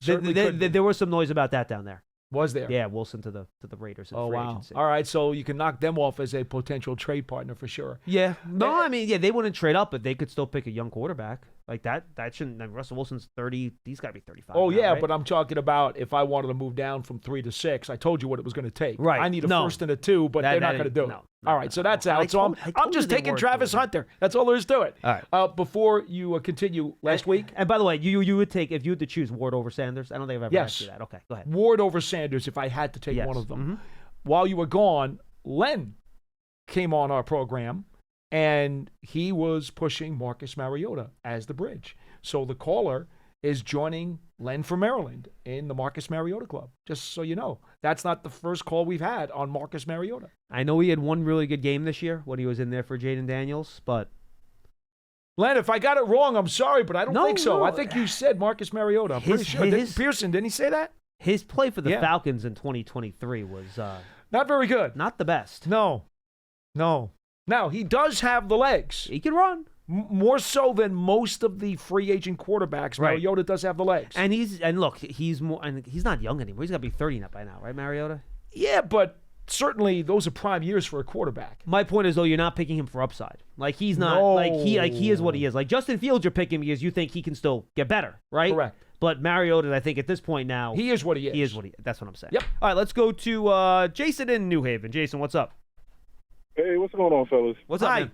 Certainly There was some noise about that down there. Was there? Yeah, Wilson to the Raiders in free agency. All right, so you can knock them off as a potential trade partner for sure. Yeah. No, I mean, they wouldn't trade up, but they could still pick a young quarterback. Like that shouldn't. Russell Wilson's 30. He's got to be 35. Oh, now, yeah, right? but I'm talking about if I wanted to move down from 3 to 6. I told you what it was going to take. Right. I need a first and a 2, but they're not going to do it. No, all right, so that's out. I I'm told just you they taking weren't Travis doing it. Hunter. That's all there is to it. All right. Before you continue, last week, And by the way, you would take, if you had to choose Ward over Sanders. I don't think I've ever asked you that. Okay, go ahead. Ward over Sanders if I had to take Yes. one of them. Mm-hmm. While you were gone, Len came on our program, and he was pushing Marcus Mariota as the bridge. So the caller is joining Len from Maryland in the Marcus Mariota Club, just so you know. That's not the first call we've had on Marcus Mariota. I know he had one really good game this year when he was in there for Jaden Daniels, but Len, if I got it wrong, I'm sorry, but I don't think so. No. I think you said Marcus Mariota. I'm pretty sure. Pearson, didn't he say that? his play for the Falcons in 2023 was Not very good. not the best. No. Now, he does have the legs. He can run. More so than most of the free agent quarterbacks. Right. Mariota does have the legs. And he's not young anymore. He's got to be 30 now by now, right, Mariota? Yeah, but certainly those are prime years for a quarterback. My point is though, you're not picking him for upside. Like he's not he is what he is. Like Justin Fields, you're picking because you think he can still get better, right? Correct. But Mariota, I think at this point now, He is what he is. He is what he. That's what I'm saying. Yep. All right, let's go to Jason in New Haven. Jason, what's up? Hey, what's going on, fellas? What's up, Hi. man?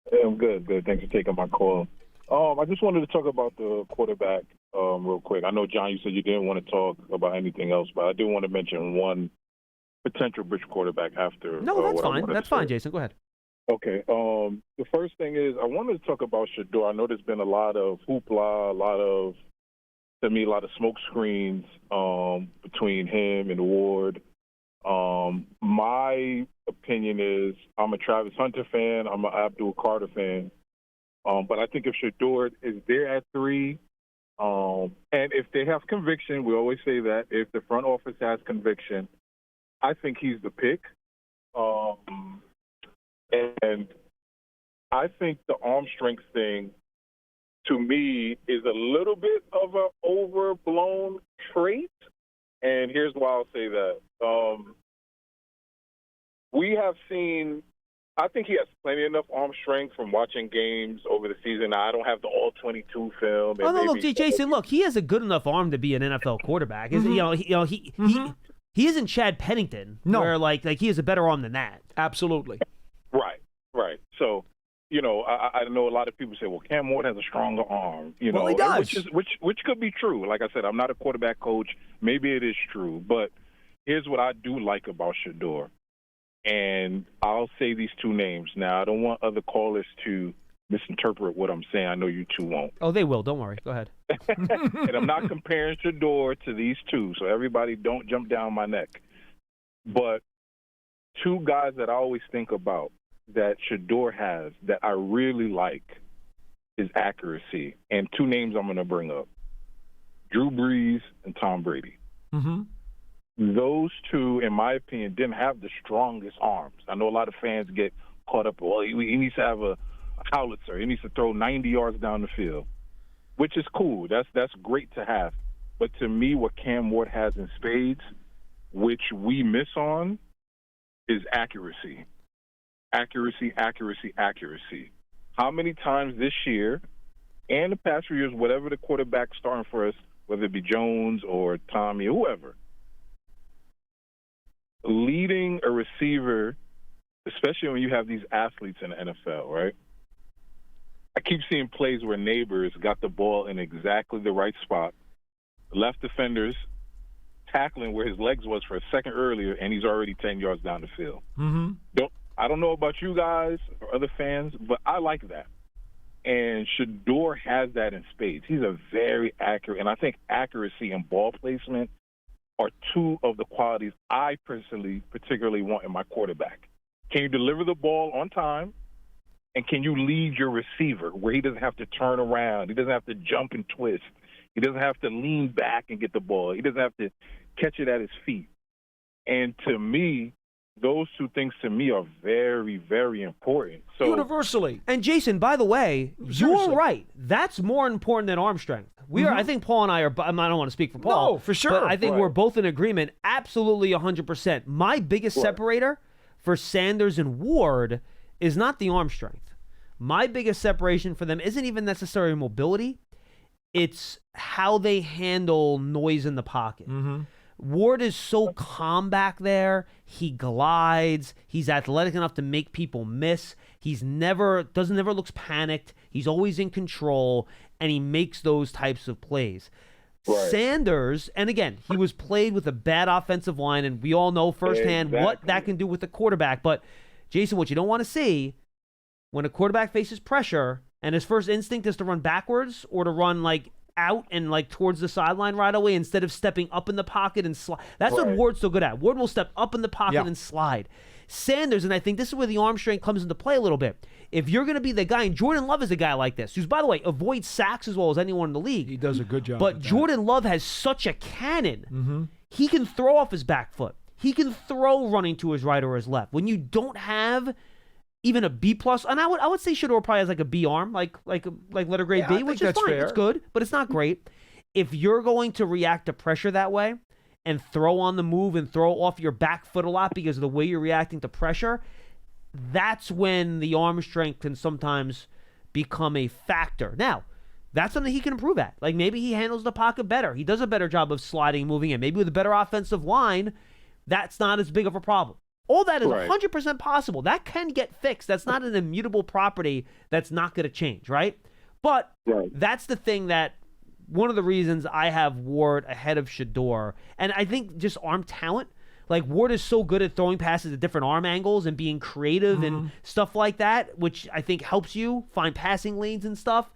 Hey, I'm good. Thanks for taking my call. I just wanted to talk about the quarterback real quick. I know, John, you said you didn't want to talk about anything else, but I do want to mention one potential bridge quarterback after. No, that's what I fine. wanted That's to fine, say. Jason. Go ahead. Okay. The first thing is I wanted to talk about Shador. I know there's been a lot of hoopla, a lot of smoke screens between him and Ward. My opinion is I'm a Travis Hunter fan. I'm an Abdul Carter fan. But I think if Shador is there at 3, and if they have conviction, we always say that if the front office has conviction, I think he's the pick. And I think the arm strength thing, to me, is a little bit of an overblown trait. And here's why I'll say that. We have seen I think he has plenty enough arm strength from watching games over the season. Now, I don't have the all 22 film. Oh no, look, Jason, look, he has a good enough arm to be an NFL quarterback. He isn't Chad Pennington. No, where like he has a better arm than that. Absolutely. Right. So, I know a lot of people say, well, Cam Ward has a stronger arm. Well, he does. Which could be true. Like I said, I'm not a quarterback coach. Maybe it is true. But here's what I do like about Shedeur. And I'll say these two names. Now, I don't want other callers to misinterpret what I'm saying. I know you two won't. Oh, they will. Don't worry. Go ahead. And I'm not comparing Shedeur to these two, so everybody don't jump down my neck. But two guys that I always think about that Shedeur has that I really like is accuracy. And two names I'm going to bring up, Drew Brees and Tom Brady. Mm-hmm. Those two, in my opinion, didn't have the strongest arms. I know a lot of fans get caught up, well, he needs to have a howitzer. He needs to throw 90 yards down the field, which is cool. That's great to have. But to me, what Cam Ward has in spades, which we miss on, is accuracy. Accuracy. How many times this year and the past few years, whatever the quarterback starting for us, whether it be Jones or Tommy or whoever, leading a receiver, especially when you have these athletes in the NFL, right? I keep seeing plays where Neighbors got the ball in exactly the right spot, left defenders tackling where his legs was for a second earlier, and he's already 10 yards down the field. Mm-hmm. I don't know about you guys or other fans, but I like that. And Shedeur has that in spades. He's a very accurate, and I think accuracy and ball placement are two of the qualities I personally particularly want in my quarterback. Can you deliver the ball on time? And can you lead your receiver where he doesn't have to turn around? He doesn't have to jump and twist. He doesn't have to lean back and get the ball. He doesn't have to catch it at his feet. And to me, those two things to me are very, very important. So universally. And Jason, by the way, you're right. That's more important than arm strength. We are. I think Paul and I are. I don't want to speak for Paul. No, for sure. But I think we're both in agreement. Absolutely, 100%. My biggest separator for Sanders and Ward is not the arm strength. My biggest separation for them isn't even necessarily mobility. It's how they handle noise in the pocket. Mm-hmm. Ward is so calm back there. He glides. He's athletic enough to make people miss. He's never looks panicked. He's always in control, and he makes those types of plays. Right. Sanders, and again, he was played with a bad offensive line, and we all know firsthand what that can do with the quarterback. But, Jason, what you don't want to see, when a quarterback faces pressure and his first instinct is to run backwards or to run, out and towards the sideline right away instead of stepping up in the pocket and slide. That's what Ward's so good at. Ward will step up in the pocket and slide. Sanders, and I think this is where the arm strength comes into play a little bit. If you're going to be the guy, and Jordan Love is a guy like this, who's, by the way, avoids sacks as well as anyone in the league. He does a good job. But Jordan Love has such a cannon. Mm-hmm. He can throw off his back foot. He can throw running to his right or his left. When you don't have even a B plus, and I would say Shedeur probably has a B arm, like letter grade B, which is fine. Fair. It's good, but it's not great. If you're going to react to pressure that way and throw on the move and throw off your back foot a lot because of the way you're reacting to pressure, that's when the arm strength can sometimes become a factor. Now, that's something he can improve at. Maybe he handles the pocket better. He does a better job of sliding, moving in. Maybe with a better offensive line, that's not as big of a problem. All that is 100% possible. That can get fixed. That's not an immutable property that's not going to change, right? But that's the thing that one of the reasons I have Ward ahead of Shedeur. And I think just arm talent. Ward is so good at throwing passes at different arm angles and being creative and stuff like that, which I think helps you find passing lanes and stuff.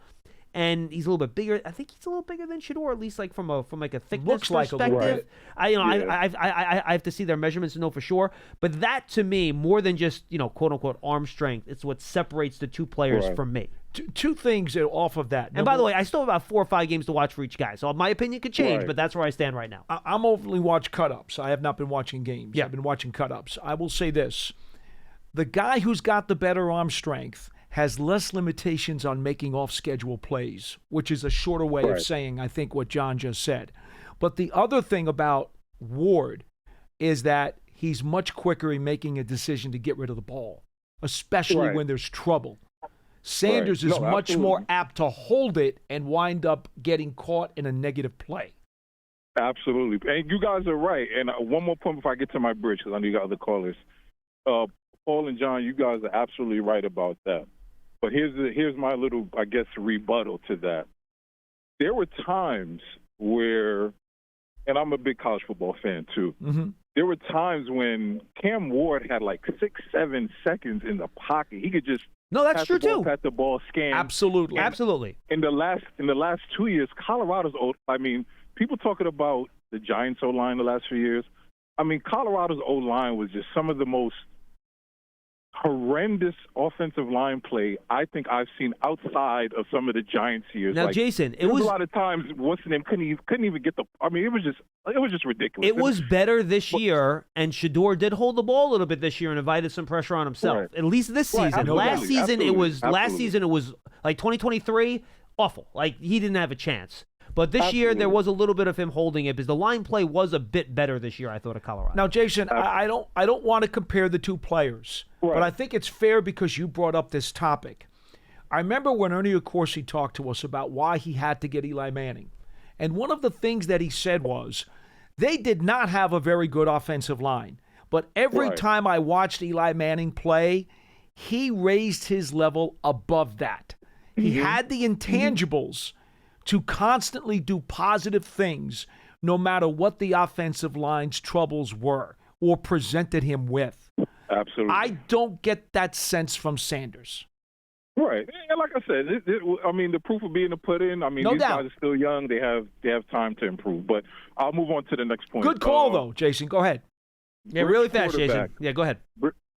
And he's a little bit bigger. I think he's a little bigger than Shedeur, at least from a thickness perspective. I have to see their measurements to know for sure. But that to me, more than just quote unquote arm strength, it's what separates the two players from me. Two things off of that. And by the way, I still have about 4 or 5 games to watch for each guy, so my opinion could change. But that's where I stand right now. I'm only watch cut-ups. I have not been watching games. Yeah. I've been watching cut-ups. I will say this: the guy who's got the better arm strength has less limitations on making off-schedule plays, which is a shorter way of saying, I think, what John just said. But the other thing about Ward is that he's much quicker in making a decision to get rid of the ball. especially Right. when there's trouble. Sanders Right. is No, much absolutely. more apt to hold it and wind up getting caught in a negative play. Absolutely. And you guys are right. And one more point before I get to my bridge, because I know you got other callers. Paul and John, you guys are absolutely right about that. But here's my little, I guess, rebuttal to that. There were times where, and I'm a big college football fan too, Mm-hmm. there were times when Cam Ward had like 6-7 seconds in the pocket. He could just No, that's pass true the ball, too. pat the ball, scan. Absolutely. Absolutely. In the last 2 years, Colorado's people talking about the Giants O-line the last few years. I mean, Colorado's O-line was just some of the most horrendous offensive line play I think I've seen outside of some of the Giants years. Now, Like, Jason, it there was was a lot of times what's the name couldn't even get the. I mean, it was just ridiculous. it was better this year, and Shador did hold the ball a little bit this year and invited some pressure on himself. Right. At least this Right, season. absolutely, Last season absolutely. it was like 2023, awful. Like he didn't have a chance. But this year there Absolutely. was a little bit of him holding it because the line play was a bit better this year, I thought, of Colorado. Now, Jason, I don't want to compare the two players, but Right. I think it's fair because you brought up this topic. I remember when Ernie Accorsi talked to us about why he had to get Eli Manning. And one of the things that he said was they did not have a very good offensive line. But every Right. time I watched Eli Manning play, he raised his level above that. He had the intangibles to constantly do positive things no matter what the offensive line's troubles were or presented him with. Absolutely. I don't get that sense from Sanders. Right, and like I said, I mean, the proof will be in the pudding. I mean, No these doubt. guys are still young; they have time to improve. But I'll move on to the next point. Good call, though, Jason. Go ahead. yeah, really fast, Jason. quarterback. Yeah, go ahead.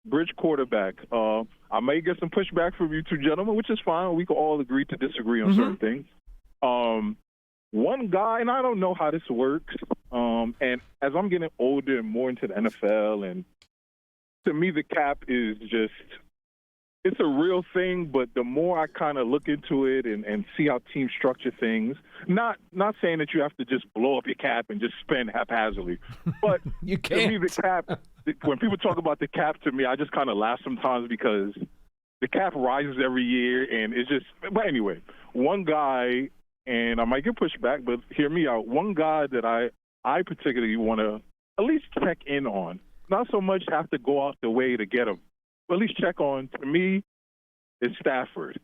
Bridge quarterback. I may get some pushback from you two gentlemen, which is fine. We can all agree to disagree on certain things. One guy, and I don't know how this works. And as I'm getting older and more into the NFL, and to me, the cap is just. It's a real thing, but the more I kind of look into it and see how teams structure things, not saying that you have to just blow up your cap and just spend haphazardly, but You to me, the cap, when people talk about the cap, to me, I just kind of laugh sometimes because the cap rises every year, and it's just. But anyway, one guy, and I might get pushback, but hear me out. One guy that I particularly want to at least check in on, not so much have to go out the way to get him, but at least check on, to me, is Stafford.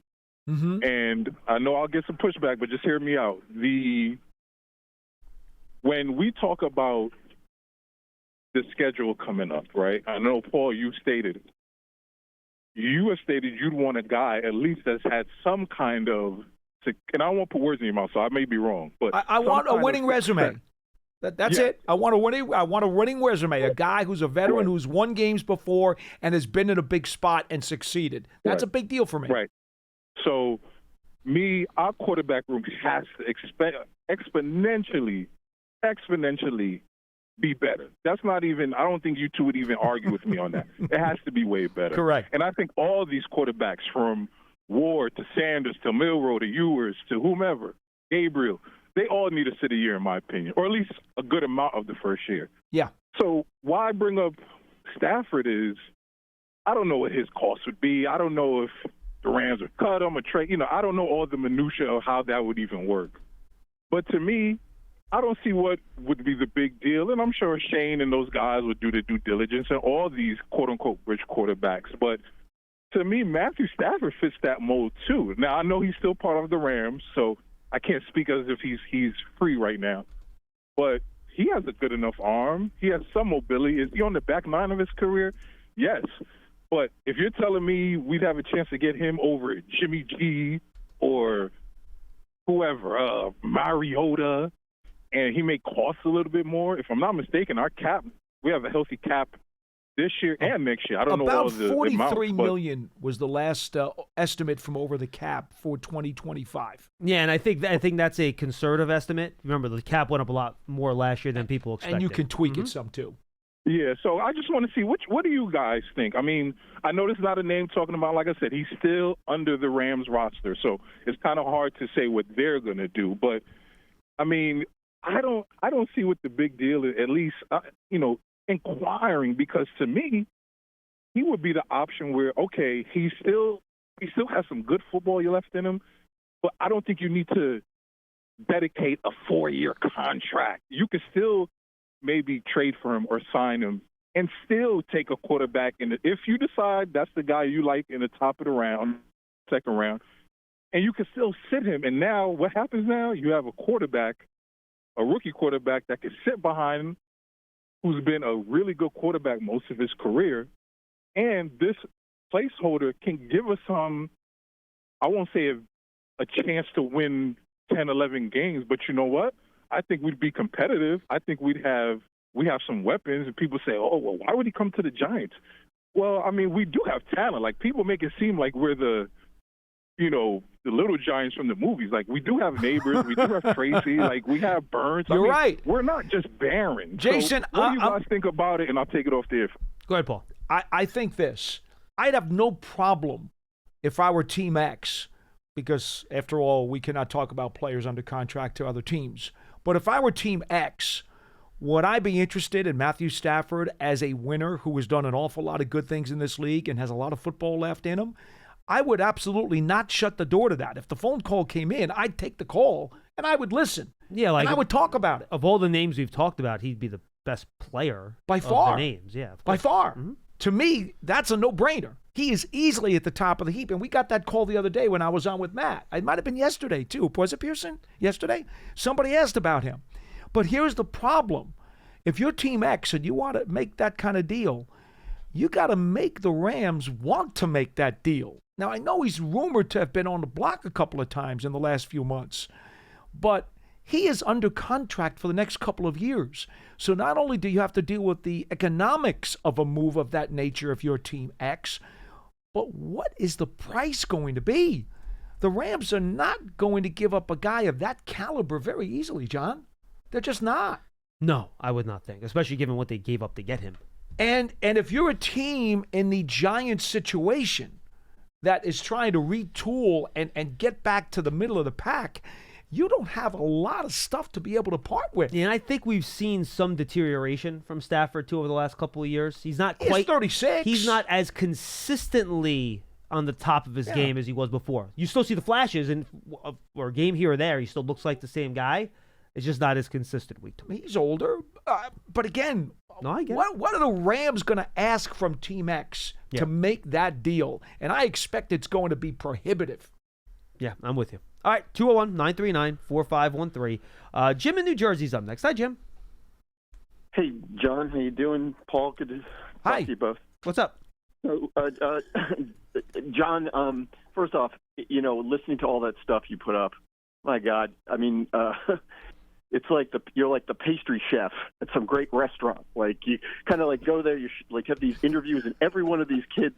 Mm-hmm. And I know I'll get some pushback, but just hear me out. When we talk about the schedule coming up, right? I know, Paul, you have stated you'd want a guy at least that's had some kind of, and I won't put words in your mouth, so I may be wrong, but I want a winning resume. That's Yeah. it. I want a winning resume. A guy who's a veteran Right. who's won games before and has been in a big spot and succeeded. That's Right. a big deal for me. Right. So, our quarterback room has to exponentially be better. That's not even. I don't think you two would even argue with me on that. It has to be way better. Correct. And I think all these quarterbacks, from Ward to Sanders to Milroe to Ewers to whomever, Gabriel, they all need to sit a year, in my opinion, or at least a good amount of the first year. Yeah. So why bring up Stafford is, I don't know what his cost would be. I don't know if the Rams would cut him or trade. I don't know all the minutia of how that would even work. But to me, I don't see what would be the big deal. And I'm sure Shane and those guys would do the due diligence and all these quote-unquote rich quarterbacks. But to me, Matthew Stafford fits that mold too. Now, I know he's still part of the Rams, so I can't speak as if he's free right now. But he has a good enough arm. He has some mobility. Is he on the back nine of his career? Yes. But if you're telling me we'd have a chance to get him over Jimmy G or whoever, Mariota, and he may cost a little bit more, if I'm not mistaken, our cap, we have a healthy cap this year and next year. I don't know all About the $43 amounts, but million was the last estimate from over the cap for 2025. Yeah, and I think that's a conservative estimate. Remember, the cap went up a lot more last year than people expected. And you can tweak it some too. Yeah, so I just want to see what do you guys think? I mean, I know this is not a name talking about. Like I said, he's still under the Rams roster, so it's kind of hard to say what they're going to do. But I mean, I don't see what the big deal is. At least inquiring, because to me, he would be the option where, okay, he still has some good football left in him, but I don't think you need to dedicate a 4-year contract. You could still maybe trade for him or sign him and still take a quarterback. And if you decide that's the guy you like in the top of the round, second round, and you can still sit him. And now what happens now? You have a quarterback, a rookie quarterback that can sit behind him, who's been a really good quarterback most of his career. And this placeholder can give us some, I won't say a chance to win 10, 11 games, but you know what? I think we'd be competitive. I think we have some weapons, and people say, oh, well, why would he come to the Giants? Well, I mean, we do have talent. Like, people make it seem like we're the little Giants from the movies. Like, we do have Neighbors. We do have Tracy. Like, we have Burns. You're right. We're not just barren. Jason, so what do you guys think about it? And I'll take it off there. Go ahead, Paul. I think this. I'd have no problem if I were Team X, because, after all, we cannot talk about players under contract to other teams. But if I were Team X, would I be interested in Matthew Stafford as a winner who has done an awful lot of good things in this league and has a lot of football left in him? I would absolutely not shut the door to that. If the phone call came in, I'd take the call and I would listen. Yeah, like, and I would talk about it. Of all the names we've talked about, he'd be the best player by of far. the names. Yeah, by far. Mm-hmm. To me, that's a no-brainer. He is easily at the top of the heap. And we got that call the other day when I was on with Matt. It might have been yesterday, too. Was it Pearson? Yesterday? Somebody asked about him. But here's the problem. If you're Team X and you want to make that kind of deal, you got to make the Rams want to make that deal. Now, I know he's rumored to have been on the block a couple of times in the last few months, but he is under contract for the next couple of years. So not only do you have to deal with the economics of a move of that nature if you're Team X, but what is the price going to be? The Rams are not going to give up a guy of that caliber very easily, John. They're just not. No, I would not think, especially given what they gave up to get him. And if you're a team in the Giants situation that is trying to retool and get back to the middle of the pack, you don't have a lot of stuff to be able to part with. Yeah, and I think we've seen some deterioration from Stafford, too, over the last couple of years. He's not quite... He's 36. He's not as consistently on the top of his game as he was before. You still see the flashes, and or a game here or there, he still looks like the same guy. It's just not as consistent week to week. He's older. But again, no, I get what are the Rams going to ask from Team X to make that deal? And I expect it's going to be prohibitive. Yeah, I'm with you. All right, 201-939-4513. Jim in New Jersey's up next. Hi, Jim. Hey, John. How you doing? Paul, good to talk to you both. What's up? John, first off, listening to all that stuff you put up, my God, I mean, it's like you're like the pastry chef at some great restaurant. Like, you kind of like go there, you like have these interviews, and every one of these kids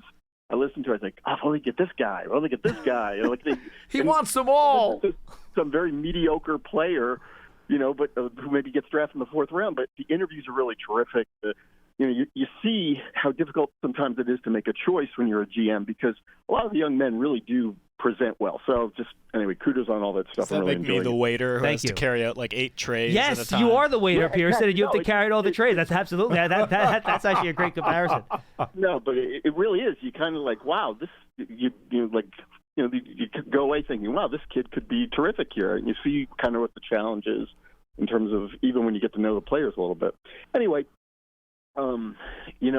I listen to, I think, oh, if only get this guy, if only get this guy. Like he wants them all. Some very mediocre player, but who maybe gets drafted in the fourth round. But the interviews are really terrific. You see how difficult sometimes it is to make a choice when you're a GM, because a lot of the young men really do present well. So anyway, kudos on all that stuff. Does that make me the waiter who has to carry out like 8 trays at a Yes, time? you are the waiter, Pearson, and you have to carry out all the trays. That's absolutely that's actually a great comparison. No, but it really is. You kind of like, wow, this you go away thinking, wow, this kid could be terrific here, and you see kind of what the challenge is in terms of even when you get to know the players a little bit. Anyway.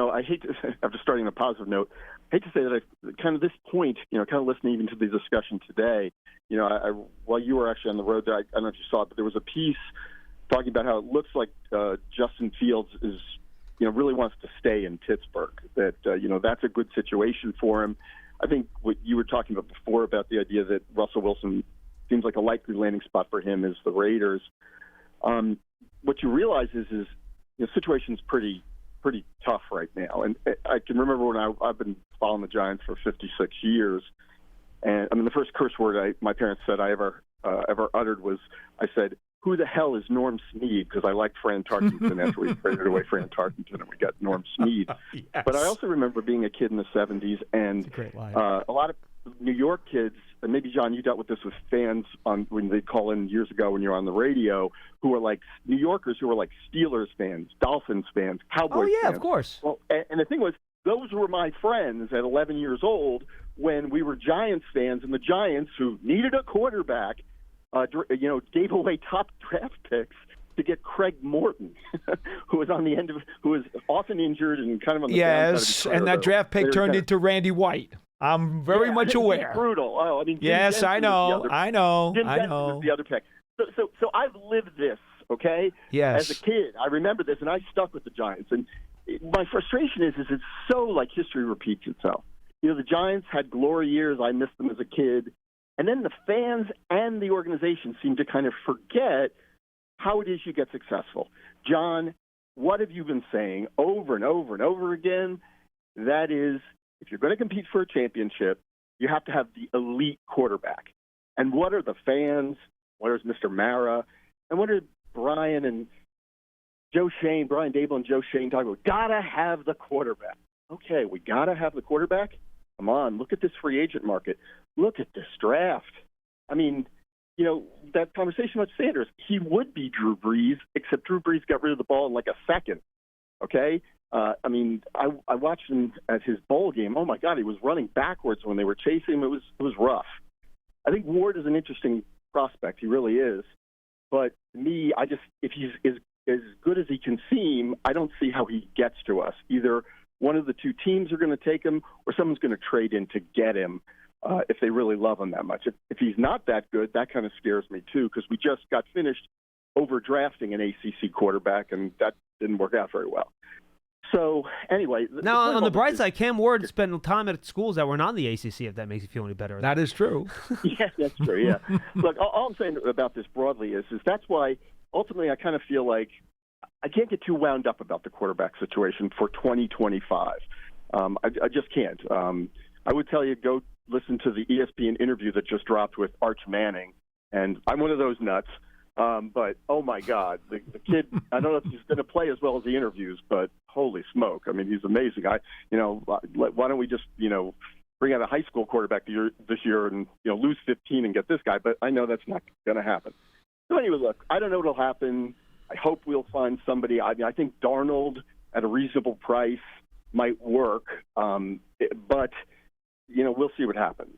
I hate to, after starting on a positive note, I hate to say that I kind of this point, kind of listening even to the discussion today, I while you were actually on the road there, I don't know if you saw it, but there was a piece talking about how it looks like Justin Fields is, really wants to stay in Pittsburgh, that, that's a good situation for him. I think what you were talking about before about the idea that Russell Wilson seems like a likely landing spot for him is the Raiders. What you realize is the situation's pretty tough right now. And I can remember when I've been following the Giants for 56 years. And I mean, the first curse word my parents said I ever uttered was, I said, who the hell is Norm Snead? Because I liked Fran Tarkenton after we traded away Fran Tarkenton and we got Norm Snead. Yes. But I also remember being a kid in the 70s and a lot of New York kids, and maybe, John, you dealt with this with fans when they call in years ago when you're on the radio, who are like New Yorkers who are like Steelers fans, Dolphins fans, Cowboys fans. Oh, yeah, of course. Well, and the thing was, those were my friends at 11 years old when we were Giants fans, and the Giants, who needed a quarterback, gave away top draft picks to get Craig Morton, who was who was often injured and kind of on the downside of his career, and that draft pick turned into Randy White. I'm very much aware. Brutal. Oh, I mean, yes, I know. Jim Jensen was the other pick. So I've lived this, okay? Yes. As a kid, I remember this, and I stuck with the Giants. And my frustration is it's so like history repeats itself. You know, the Giants had glory years. I missed them as a kid. And then the fans and the organization seem to kind of forget how it is you get successful. John, what have you been saying over and over and over again? That is, if you're going to compete for a championship, you have to have the elite quarterback. And what are the fans? What is Mr. Mara? And what are Brian Dable and Joe Shane talking about? Gotta have the quarterback. Okay, we gotta have the quarterback? Come on, look at this free agent market. Look at this draft. I mean, you know, that conversation with Sanders, he would be Drew Brees, except Drew Brees got rid of the ball in like a second. Okay? I mean, I watched him at his bowl game. Oh, my God, he was running backwards when they were chasing him. It was rough. I think Ward is an interesting prospect. He really is. But to me, if he's as good as he can seem, I don't see how he gets to us. Either one of the two teams are going to take him or someone's going to trade in to get him if they really love him that much. If he's not that good, that kind of scares me too, because we just got finished overdrafting an ACC quarterback, and that didn't work out very well. So, anyway. Now, on the bright side, Cam Ward spent time at schools that were not in the ACC, if that makes you feel any better. That is true. Yeah, that's true, yeah. Look, all I'm saying about this broadly is that's why, ultimately, I kind of feel like I can't get too wound up about the quarterback situation for 2025. I just can't. I would tell you, go listen to the ESPN interview that just dropped with Arch Manning, and I'm one of those nuts. But, oh, my God, the kid, I don't know if he's going to play as well as the interviews, but holy smoke. I mean, he's amazing. Why don't we just, bring out a high school quarterback this year and, lose 15 and get this guy? But I know that's not going to happen. So anyway, look, I don't know what'll happen. I hope we'll find somebody. I think Darnold at a reasonable price might work. But, we'll see what happens.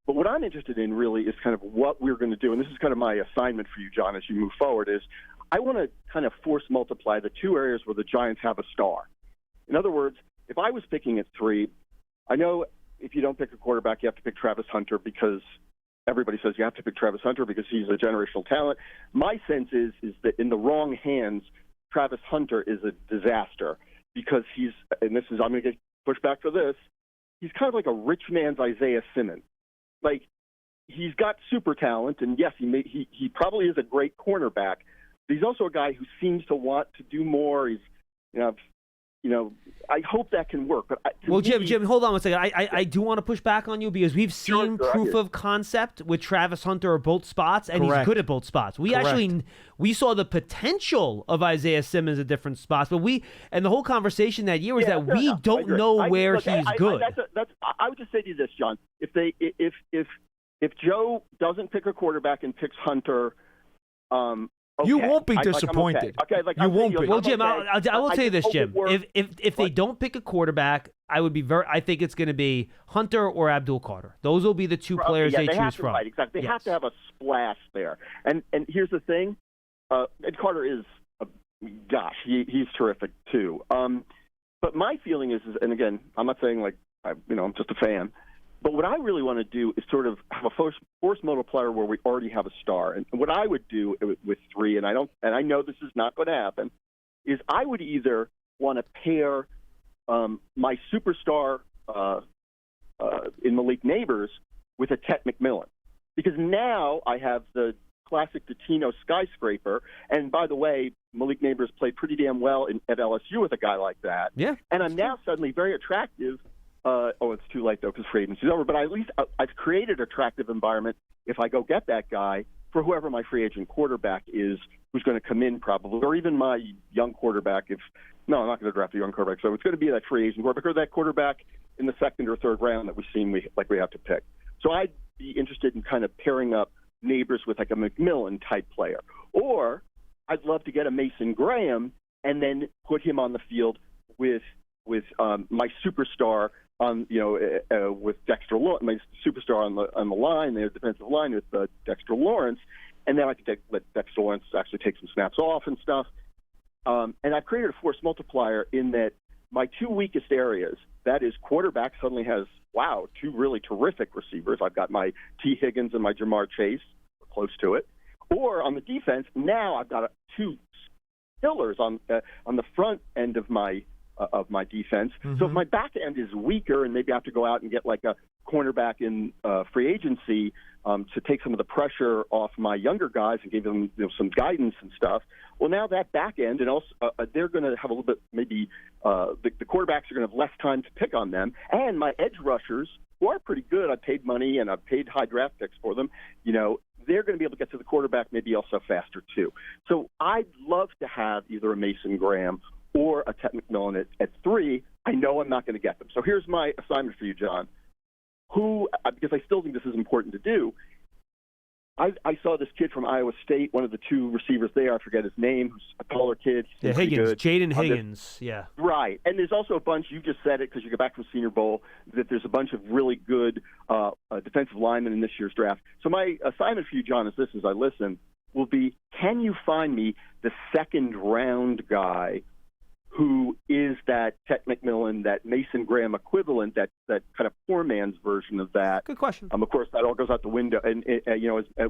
But what I'm interested in really is kind of what we're going to do, and this is kind of my assignment for you, John, as you move forward, is I want to kind of force multiply the two areas where the Giants have a star. In other words, if I was picking at 3, I know if you don't pick a quarterback, you have to pick Travis Hunter because everybody says you have to pick Travis Hunter because he's a generational talent. My sense is that in the wrong hands, Travis Hunter is a disaster because I'm going to get pushed back for this, he's kind of like a rich man's Isaiah Simmons. Like, he's got super talent, and yes, he probably is a great cornerback. But he's also a guy who seems to want to do more. He's, I hope that can work. But Jim, hold on one second. I do want to push back on you because we've seen proof of concept with Travis Hunter at both spots, and he's good at both spots. We saw the potential of Isaiah Simmons at different spots, but the whole conversation that year was that we don't know where he's good. I would just say to you this, John. If Joe doesn't pick a quarterback and picks Hunter, okay, you won't be disappointed. Okay, you won't be. Well, Jim, I will tell you this, Jim. If they don't pick a quarterback, I think it's going to be Hunter or Abdul Carter. Those will be the two players they choose from. Right, exactly. They have to have a splash there. And here's the thing, Ed Carter is, he's terrific too. But my feeling is, and again, I'm not saying I'm just a fan. But what I really want to do is sort of have a force multiplier where we already have a star. And what I would do with 3, and I know this is not going to happen, is I would either want to pair my superstar in Malik Neighbors with a Tet McMillan, because now I have the classic Dottino skyscraper. And by the way, Malik Neighbors played pretty damn well at LSU with a guy like that. Yeah. And I'm now suddenly very attractive. It's too late, though, because free agency's over. But at least I've created an attractive environment if I go get that guy for whoever my free agent quarterback is, who's going to come in probably, or even my young quarterback. I'm not going to draft a young quarterback. So it's going to be that free agent quarterback or that quarterback in the second or third round that we have to pick. So I'd be interested in kind of pairing up Neighbors with like a McMillan-type player. Or I'd love to get a Mason Graham and then put him on the field with with my superstar on, with Dexter Lawrence, my superstar on the line, their defensive line with Dexter Lawrence, and then I could let Dexter Lawrence actually take some snaps off and stuff. And I've created a force multiplier in that my two weakest areas, that is quarterback, suddenly has, two really terrific receivers. I've got my T. Higgins and my Jamar Chase, close to it. Or on the defense, now I've got two pillars on the front end of my defense. Mm-hmm. So if my back end is weaker and maybe I have to go out and get like a cornerback in free agency to take some of the pressure off my younger guys and give them some guidance and stuff, well, now that back end, and also they're going to have a little bit, maybe the quarterbacks are going to have less time to pick on them. And my edge rushers, who are pretty good, I paid money and I've paid high draft picks for them, they're going to be able to get to the quarterback maybe also faster too. So I'd love to have either a Mason Graham or a Ted McMillan at 3. I know I'm not going to get them. So here's my assignment for you, John. Because I still think this is important to do, I saw this kid from Iowa State, one of the two receivers there. I forget his name. Who's a taller kid. Yeah, Higgins, Jaden Higgins. Yeah. Right. And there's also a bunch, you just said it because you go back from Senior Bowl, that there's a bunch of really good defensive linemen in this year's draft. So my assignment for you, John, is this as I listen, will be, can you find me the second-round guy who is that Ted McMillan, that Mason Graham equivalent, that kind of poor man's version of that? Good question. Of course, that all goes out the window, and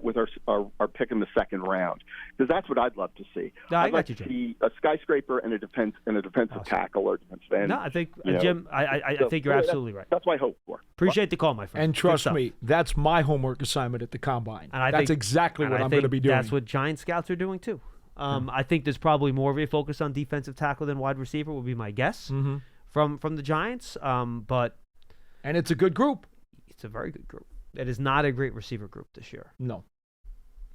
with our pick in the second round, because that's what I'd love to see. No, I'd like to see a skyscraper and a defensive tackle or defensive end. No, I think Jim, I think you're absolutely right. That's what I hope for. Appreciate the call, my friend. And trust me, that's my homework assignment at the Combine. And that's exactly what I'm going to be doing. That's what Giant scouts are doing too. I think there's probably more of a focus on defensive tackle than wide receiver, would be my guess from the Giants. And it's a good group. It's a very good group. It is not a great receiver group this year. No.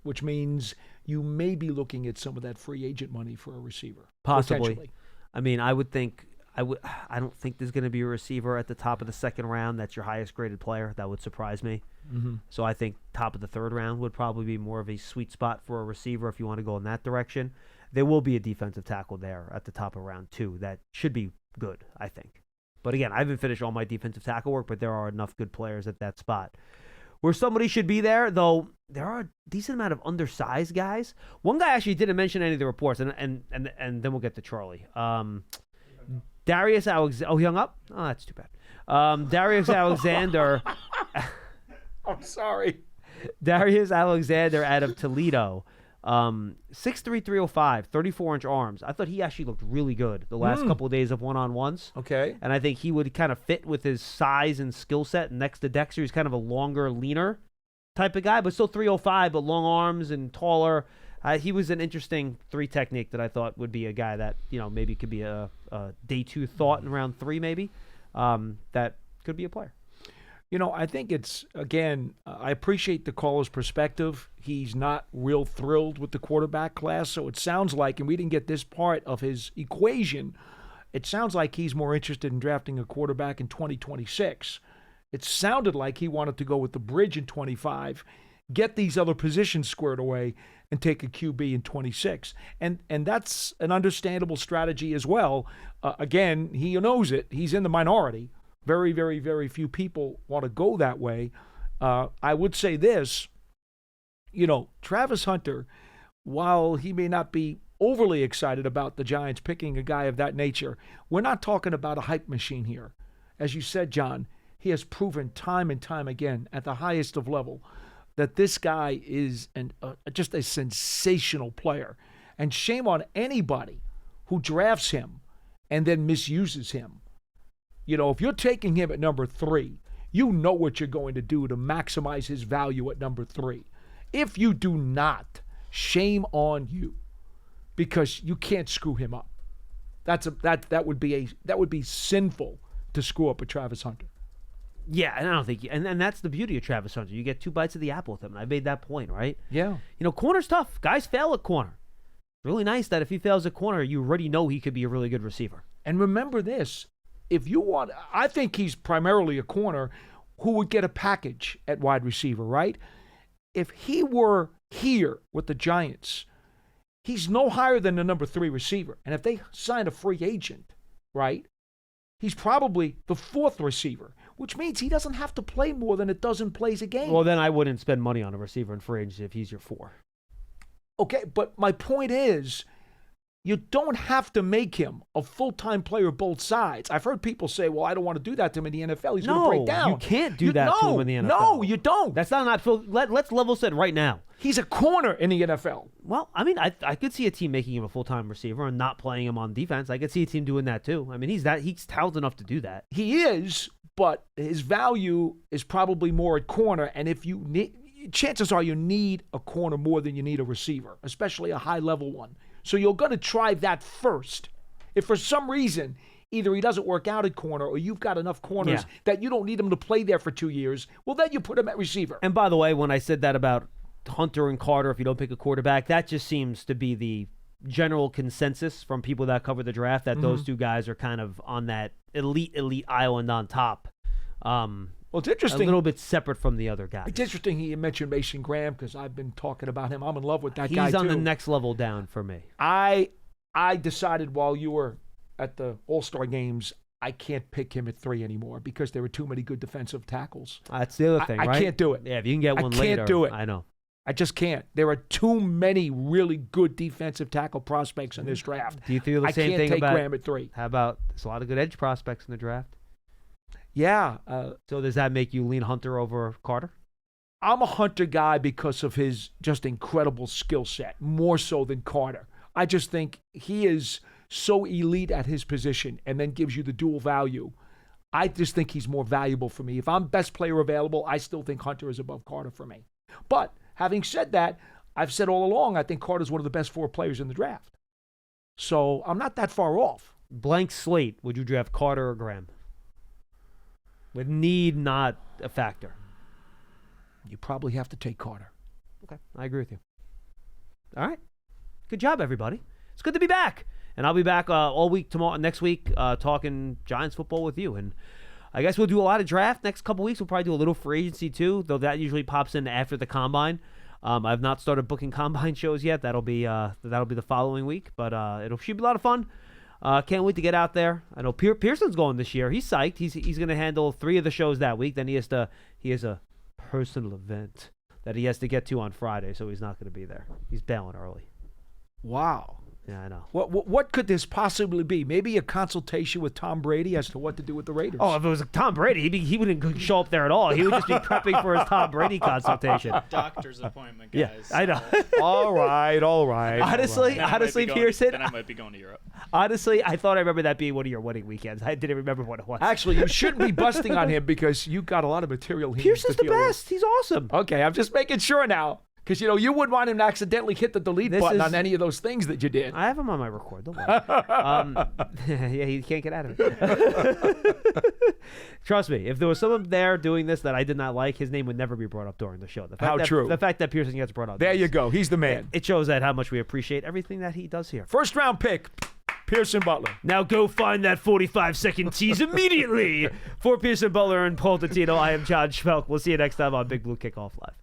Which means you may be looking at some of that free agent money for a receiver. Possibly. I mean, I don't think there's going to be a receiver at the top of the second round that's your highest graded player. That would surprise me. Mm-hmm. So I think top of the third round would probably be more of a sweet spot for a receiver if you want to go in that direction. There will be a defensive tackle there at the top of round 2 that should be good, I think. But again, I haven't finished all my defensive tackle work, but there are enough good players at that spot. Where somebody should be there, though, there are a decent amount of undersized guys. One guy actually didn't mention any of the reports, and then we'll get to Charlie. Darius Alexander. Oh, he hung up? Oh, that's too bad. Darius Alexander. I'm sorry. Darius Alexander out of Toledo. 6'3", 305, 34-inch arms. I thought he actually looked really good the last couple of days of one-on-ones. Okay. And I think he would kind of fit with his size and skill set next to Dexter. He's kind of a longer, leaner type of guy, but still 305, but long arms and taller. He was an interesting 3 technique that I thought would be a guy that, maybe could be a day 2 thought in round 3 maybe. That could be a player. I think it's, again, I appreciate the caller's perspective. He's not real thrilled with the quarterback class, so it sounds like, and we didn't get this part of his equation, it sounds like he's more interested in drafting a quarterback in 2026. It sounded like he wanted to go with the bridge in 25, get these other positions squared away, and take a QB in 26. And that's an understandable strategy as well. Again, he knows it. He's in the minority. Very, very, very few people want to go that way. I would say this, Travis Hunter, while he may not be overly excited about the Giants picking a guy of that nature, we're not talking about a hype machine here. As you said, John, he has proven time and time again at the highest of level that this guy is just a sensational player. And shame on anybody who drafts him and then misuses him. If you're taking him at number 3, you know what you're going to do to maximize his value at number 3. If you do not, shame on you, because you can't screw him up. That would be sinful to screw up a Travis Hunter. Yeah, and I don't think, and that's the beauty of Travis Hunter. You get 2 bites of the apple with him, and I made that point, right? Yeah. Corner's tough. Guys fail at corner. Really nice that if he fails at corner, you already know he could be a really good receiver. And remember this. If you want, I think he's primarily a corner who would get a package at wide receiver, right? If he were here with the Giants, he's no higher than the number 3 receiver. And if they sign a free agent, right, he's probably the 4th receiver, which means he doesn't have to play more than a dozen plays a game. Well, then I wouldn't spend money on a receiver in free agency if he's your 4. Okay, but my point is, you don't have to make him a full-time player both sides. I've heard people say, well, I don't want to do that to him in the NFL. He's going to break down. You can't do that to him in the NFL. No, you don't. That's not Phil. Let's level set right now. He's a corner in the NFL. Well, I mean, I could see a team making him a full-time receiver and not playing him on defense. I could see a team doing that too. I mean, he's talented enough to do that. He is, but his value is probably more at corner. And if you need, chances are you need a corner more than you need a receiver, especially a high-level one. So you're going to try that first. If for some reason either he doesn't work out at corner or you've got enough corners that you don't need him to play there for 2 years, well, then you put him at receiver. And by the way, when I said that about Hunter and Carter, if you don't pick a quarterback, that just seems to be the general consensus from people that cover the draft, that those two guys are kind of on that elite island on top. Well, it's interesting. A little bit separate from the other guys. It's interesting he mentioned Mason Graham because I've been talking about him. I'm in love with that guy, He's on too. the next level down for me. I decided while you were at the All-Star games, I can't pick him at 3 anymore because there were too many good defensive tackles. That's the other thing, right? I can't do it. Yeah, if you can get one later. I can't do it. I know. I just can't. There are too many really good defensive tackle prospects in this draft. Do you feel the same thing I can't take about Graham at 3. How about there's a lot of good edge prospects in the draft? Yeah. So does that make you lean Hunter over Carter? I'm a Hunter guy because of his just incredible skill set, more so than Carter. I just think he is so elite at his position and then gives you the dual value. I just think he's more valuable for me. If I'm best player available, I still think Hunter is above Carter for me. But having said that, I've said all along, I think Carter's one of the best 4 players in the draft. So I'm not that far off. Blank slate, would you draft Carter or Graham? With need not a factor. You probably have to take Carter. Okay, I agree with you. All right. Good job, everybody. It's good to be back. And I'll be back all week next week talking Giants football with you. And I guess we'll do a lot of draft next couple weeks. We'll probably do a little free agency too, though that usually pops in after the combine. I've not started booking combine shows yet. That'll be the following week, but should be a lot of fun. Can't wait to get out there. I know Pearson's going this year. He's psyched. He's going to handle 3 of the shows that week. Then he has a personal event that he has to get to on Friday, so he's not going to be there. He's bailing early. Wow. Yeah, I know. What could this possibly be? Maybe a consultation with Tom Brady as to what to do with the Raiders. Oh, if it was Tom Brady, he wouldn't show up there at all. He would just be prepping for his Tom Brady consultation. Doctor's appointment, guys. Yeah, I know. All right. Honestly, Pearson. Then I might be going to Europe. Honestly, I thought I remember that being one of your wedding weekends. I didn't remember what it was. Actually, you shouldn't be busting on him because you got a lot of material. Pearson's the best. He's awesome. Okay, I'm just making sure now. Because, you wouldn't want him to accidentally hit the delete button on any of those things that you did. I have him on my record. Don't worry. Yeah, he can't get out of it. Trust me, if there was someone there doing this that I did not like, his name would never be brought up during the show. True. The fact that Pearson gets brought up. There you go. He's the man. It shows that how much we appreciate everything that he does here. First round pick, Pearson Butler. Now go find that 45-second tease immediately. For Pearson Butler and Paul Dottino, I am John Schmeelk. We'll see you next time on Big Blue Kickoff Live.